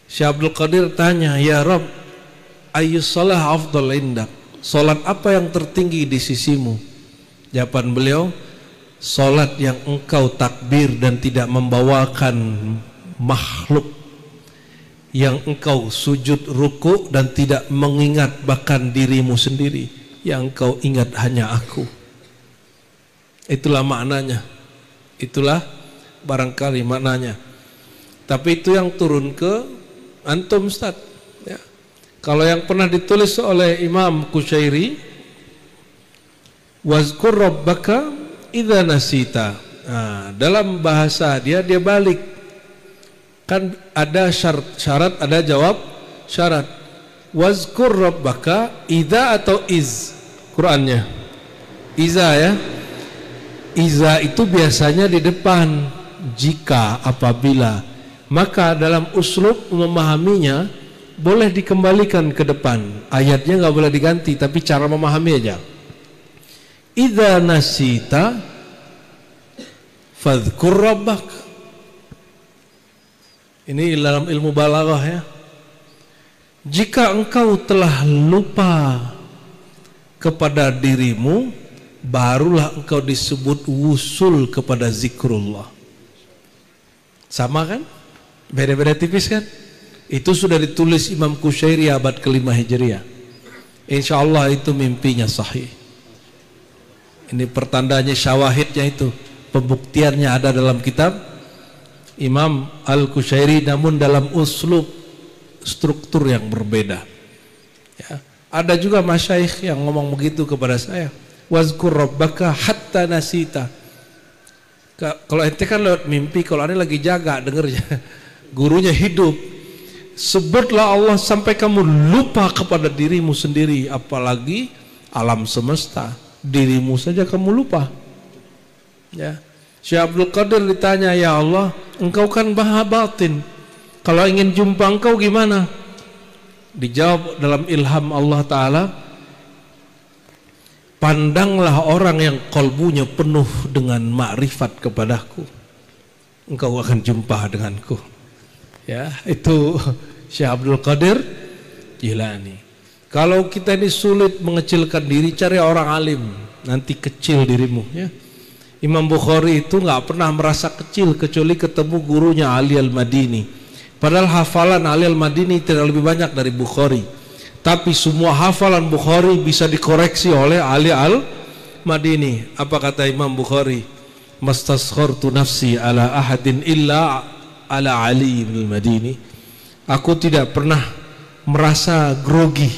Syekh Abdul Qadir tanya, ya Rabb, ayyus salah afdal indak? Salat apa yang tertinggi di sisimu? Jawaban beliau, salat yang engkau takbir dan tidak membawakan makhluk, yang engkau sujud ruku dan tidak mengingat bahkan dirimu sendiri, yang engkau ingat hanya aku. Itulah maknanya, itulah barangkali maknanya. Tapi itu yang turun ke antum Ustaz ya. Kalau yang pernah ditulis oleh Imam Kusyairi, wazkur rabbaka idza nasita. Dalam bahasa dia balik. Kan ada syarat, ada jawab syarat. Wazkur rabbaka idza atau iz Qur'annya. Iza ya. Iza itu biasanya di depan, jika, apabila. Maka dalam uslub memahaminya boleh dikembalikan ke depan. Ayatnya nggak boleh diganti, tapi cara memahami aja. Idza nasita fadhkur rabbaka. Ini dalam ilmu balaghah ya. Jika engkau telah lupa kepada dirimu, barulah engkau disebut wusul kepada zikrullah. Sama kan? Beda-beda tipis kan? Itu sudah ditulis Imam Kusyairi abad ke-5 Hijriah. Insya Allah itu mimpinya sahih. Ini pertandanya, syawahidnya itu. Pembuktiannya ada dalam kitab Imam Al-Kusyairi, namun dalam uslub struktur yang berbeda ya. Ada juga masyaikh yang ngomong begitu kepada saya, wazkur rabbaka hatta nasita. Kalau ente kan lewat mimpi, kalau ane lagi jaga dengernya, gurunya hidup, sebutlah Allah sampai kamu lupa kepada dirimu sendiri, apalagi alam semesta. Dirimu saja kamu lupa ya. Syekh Abdul Qadir ditanya, ya Allah, engkau kan maha batin, kalau ingin jumpa engkau gimana? Dijawab dalam ilham Allah Ta'ala, pandanglah orang yang kolbunya penuh dengan makrifat kepadaku, engkau akan jumpa denganku ya. Itu Syekh Abdul Qadir Jilani. Kalau kita ini sulit mengecilkan diri, cari orang alim, nanti kecil dirimu ya. Imam Bukhari itu nggak pernah merasa kecil kecuali ketemu gurunya Ali Al-Madini. Padahal hafalan Ali Al-Madini tidak lebih banyak dari Bukhari. Tapi semua hafalan Bukhari bisa dikoreksi oleh Ali Al-Madini. Apa kata Imam Bukhari? mastasghartu nafsi ala ahadin illa ala Ali bin Madini. Aku tidak pernah merasa grogi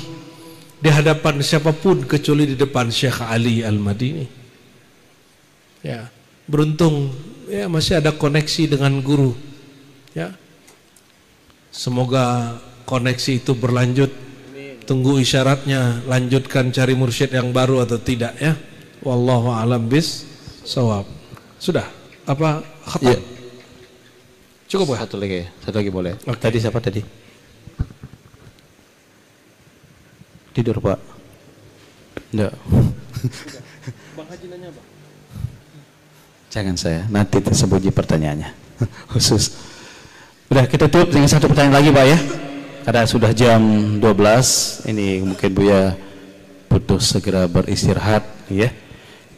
di hadapan siapapun kecuali di depan Syekh Ali Al-Madini. Ya, beruntung ya masih ada koneksi dengan guru. Ya. Semoga koneksi itu berlanjut. Tunggu isyaratnya, lanjutkan cari mursyid yang baru atau tidak ya. Wallahu a'lam bis-shawab. Sudah? Apa khatam? Ya. Cukup ya? Satu lagi boleh. Okay. Tadi siapa tadi? Tidur Pak? Enggak. Bang Haji nanya Bang. Jangan saya, nanti tersembunyi pertanyaannya khusus. Udah kita tutup dengan satu pertanyaan lagi Pak ya. Karena sudah jam 12, ini mungkin Buya butuh segera beristirahat ya.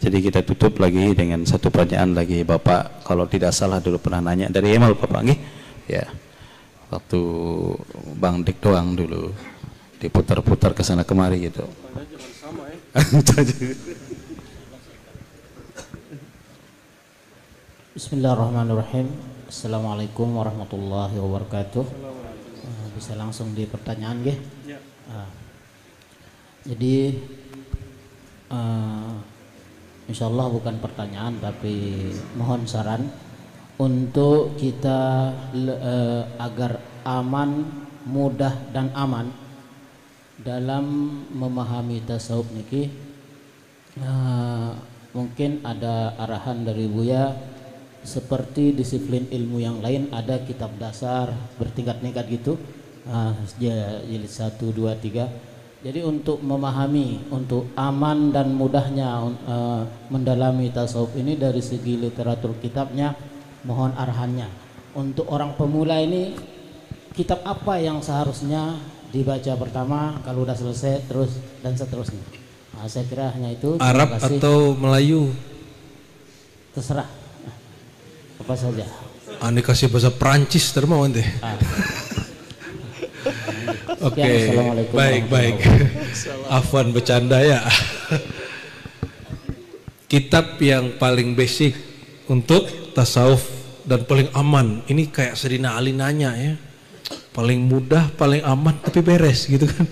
Jadi kita tutup lagi dengan satu pertanyaan lagi Bapak. Kalau tidak salah dulu pernah nanya dari email Bapak nggih? Ya. Waktu Bang Dik doang dulu diputar-putar ke sana kemari gitu. Bismillahirrahmanirrahim. Assalamualaikum warahmatullahi wabarakatuh. Bisa langsung di pertanyaan nggih? Ya. Jadi insyaallah bukan pertanyaan tapi mohon saran untuk kita agar aman, mudah dan aman dalam memahami tasawuf niki. Mungkin ada arahan dari Buya seperti disiplin ilmu yang lain ada kitab dasar bertingkat-tingkat gitu. Jilid 1, 2, 3. Jadi untuk memahami, untuk aman dan mudahnya mendalami tasawuf ini dari segi literatur kitabnya, mohon arahannya. Untuk orang pemula ini, kitab apa yang seharusnya dibaca pertama, kalau udah selesai terus dan seterusnya. Saya kira hanya itu. Arab atau Melayu? Terserah. Apa saja. Ini kasih bahasa Perancis termau nanti. Oke, baik. Afwan bercanda ya. Kitab yang paling basic untuk tasawuf dan paling aman. Ini kayak Sayyidina Ali nanya ya. Paling mudah, paling aman tapi beres gitu kan.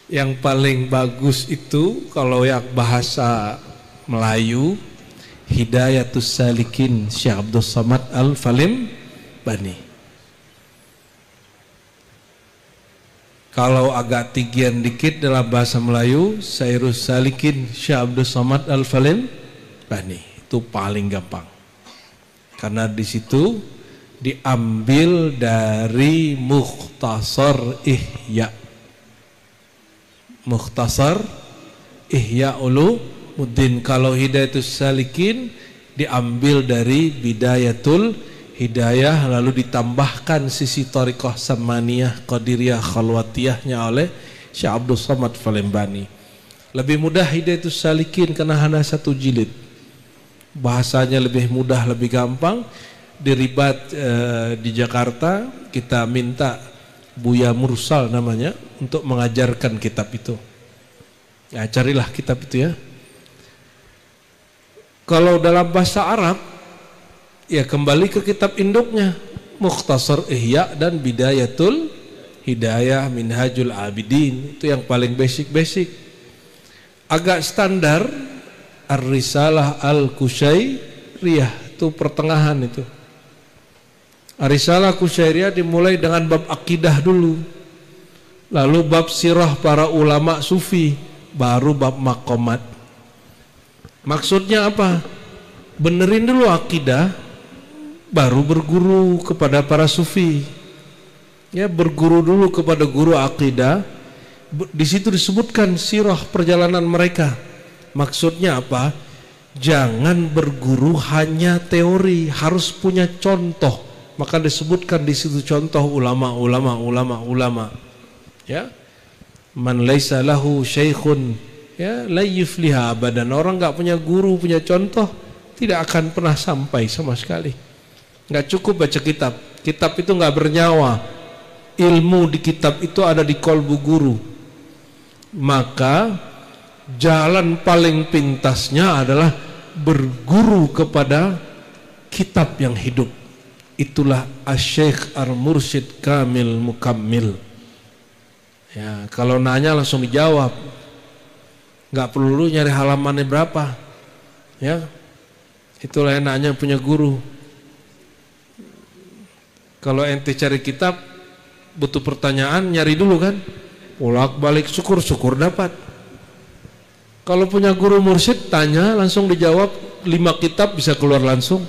Yang paling bagus itu kalau yang bahasa Melayu, Hidayatus Salikin Syekh Abdul Samad Al-Falim Bani. Kalau agak tinggian dikit dalam bahasa Melayu, Sairus Salikin Syekh Abdul Samad Al-Falim Bani. Itu paling gampang. Karena di situ diambil dari Mukhtasar Ihya. Mukhtasar Ihya Ulumuddin. Kalau Hidayatus Salikin diambil dari Bidayatul Hidayah, lalu ditambahkan sisi Thariqah Samaniyah, Qadiriyah, Khalwatiyahnya oleh Syekh Abdul Samad Falembani. Lebih mudah Hidayatus Salikin karena hanya 1 jilid. Bahasanya lebih mudah, lebih gampang. Di Ribat di Jakarta kita minta Buya Mursal namanya untuk mengajarkan kitab itu. Ya, carilah kitab itu ya. Kalau dalam bahasa Arab, ya kembali ke kitab induknya, Mukhtasar Ihya dan Bidayatul Hidayah, Minhajul Abidin, itu yang paling basic. Agak standar Ar-Risalah Al-Kusyairiyah, itu pertengahan itu. Ar-Risalah Kusyairiyah dimulai dengan bab akidah dulu, lalu bab sirah para ulama sufi, baru bab maqamat. Maksudnya apa? Benerin dulu akidah, baru berguru kepada para sufi. Ya, berguru dulu kepada guru akidah. Di situ disebutkan sirah perjalanan mereka. Maksudnya apa? Jangan berguru hanya teori, harus punya contoh. Maka disebutkan di situ contoh ulama. Ya. Man laisa lahu syaikhun ya la yufliha abadan. Orang enggak punya guru, punya contoh, tidak akan pernah sampai sama sekali. Nggak cukup baca kitab. Kitab itu nggak bernyawa. Ilmu di kitab itu ada di kolbu guru. Maka jalan paling pintasnya adalah berguru kepada kitab yang hidup. Itulah Asy-Syaikh Al-Mursyid Kamil Mukammil. Ya, kalau nanya langsung dijawab. Nggak perlu nyari halamannya berapa. Ya. Itulah enaknya punya guru. Kalau ente cari kitab butuh pertanyaan, nyari dulu kan. Bolak-balik syukur-syukur dapat. Kalau punya guru mursyid tanya langsung dijawab, 5 kitab bisa keluar langsung.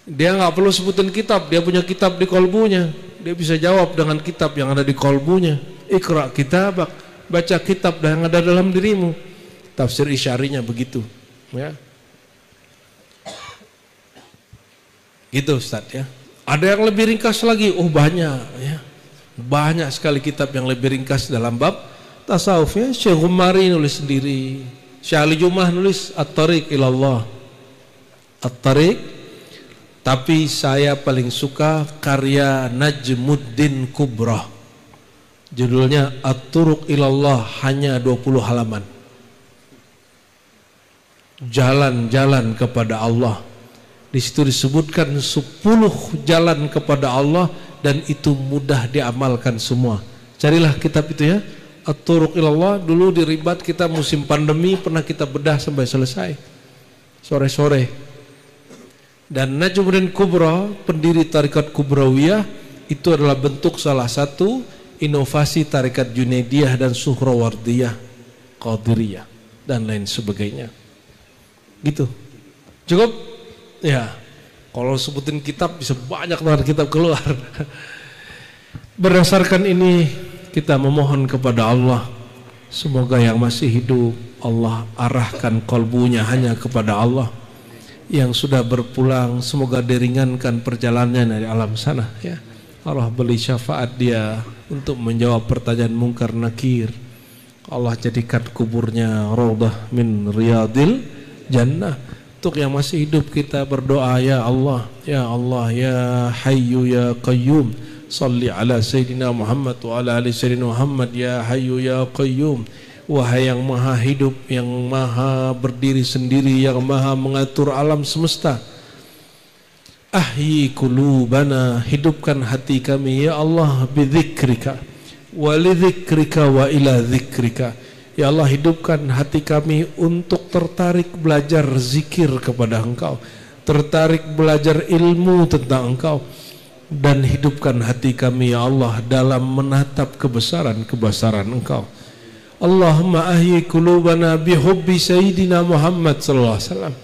Dia nggak perlu sebutin kitab, dia punya kitab di kolbunya. Dia bisa jawab dengan kitab yang ada di kolbunya. Iqra kitabak, baca kitab yang ada dalam dirimu. Tafsir Isyarinya begitu, ya. Gitu Ustaz ya. Ada yang lebih ringkas lagi, oh banyak ya. Banyak sekali kitab yang lebih ringkas dalam bab tasawuf ya. Syekh Umari nulis sendiri. Syekh Ali Jumah nulis At-Tariq Ilallah. At-Tariq. Tapi saya paling suka karya Najmuddin Kubra. Judulnya At-Turuq Ilallah, hanya 20 halaman. Jalan-jalan kepada Allah. Di situ disebutkan 10 jalan kepada Allah dan itu mudah diamalkan semua. Carilah kitab itu ya. At-Turuq Ilallah, dulu di Ribat kita musim pandemi pernah kita bedah sampai selesai. Sore-sore. Dan Najmuddin Kubra, pendiri Tarikat Kubrawiyah, itu adalah bentuk salah satu inovasi Tarikat Junaidiyah dan Suhrawardiyah, Qadiriyah dan lain sebagainya. Gitu. Cukup? Ya. Kalau sebutin kitab bisa banyak banget kitab keluar. Berdasarkan ini kita memohon kepada Allah, semoga yang masih hidup Allah arahkan kolbunya hanya kepada Allah. Yang sudah berpulang semoga diringankan perjalanannya dari alam sana ya. Allah beri syafaat dia untuk menjawab pertanyaan mungkar nakir. Allah jadikan kuburnya raudhah min riyadil jannah. Untuk yang masih hidup kita berdoa, ya Allah ya Hayyu ya Qayyum, salli ala Sayyidina Muhammad wa ala ali Sayyidina Muhammad, ya Hayyu ya Qayyum. Wahai yang maha hidup, yang maha berdiri sendiri, yang maha mengatur alam semesta, ahyi qulubana, hidupkan hati kami ya Allah, bidzikrika wa lidzikrika wa ila dzikrika. Ya Allah, hidupkan hati kami untuk tertarik belajar zikir kepada Engkau, tertarik belajar ilmu tentang Engkau, dan hidupkan hati kami ya Allah dalam menatap kebesaran Engkau. Allahumma ahyi qulubana bihubbi Sayyidina Muhammad sallallahu alaihi wasallam.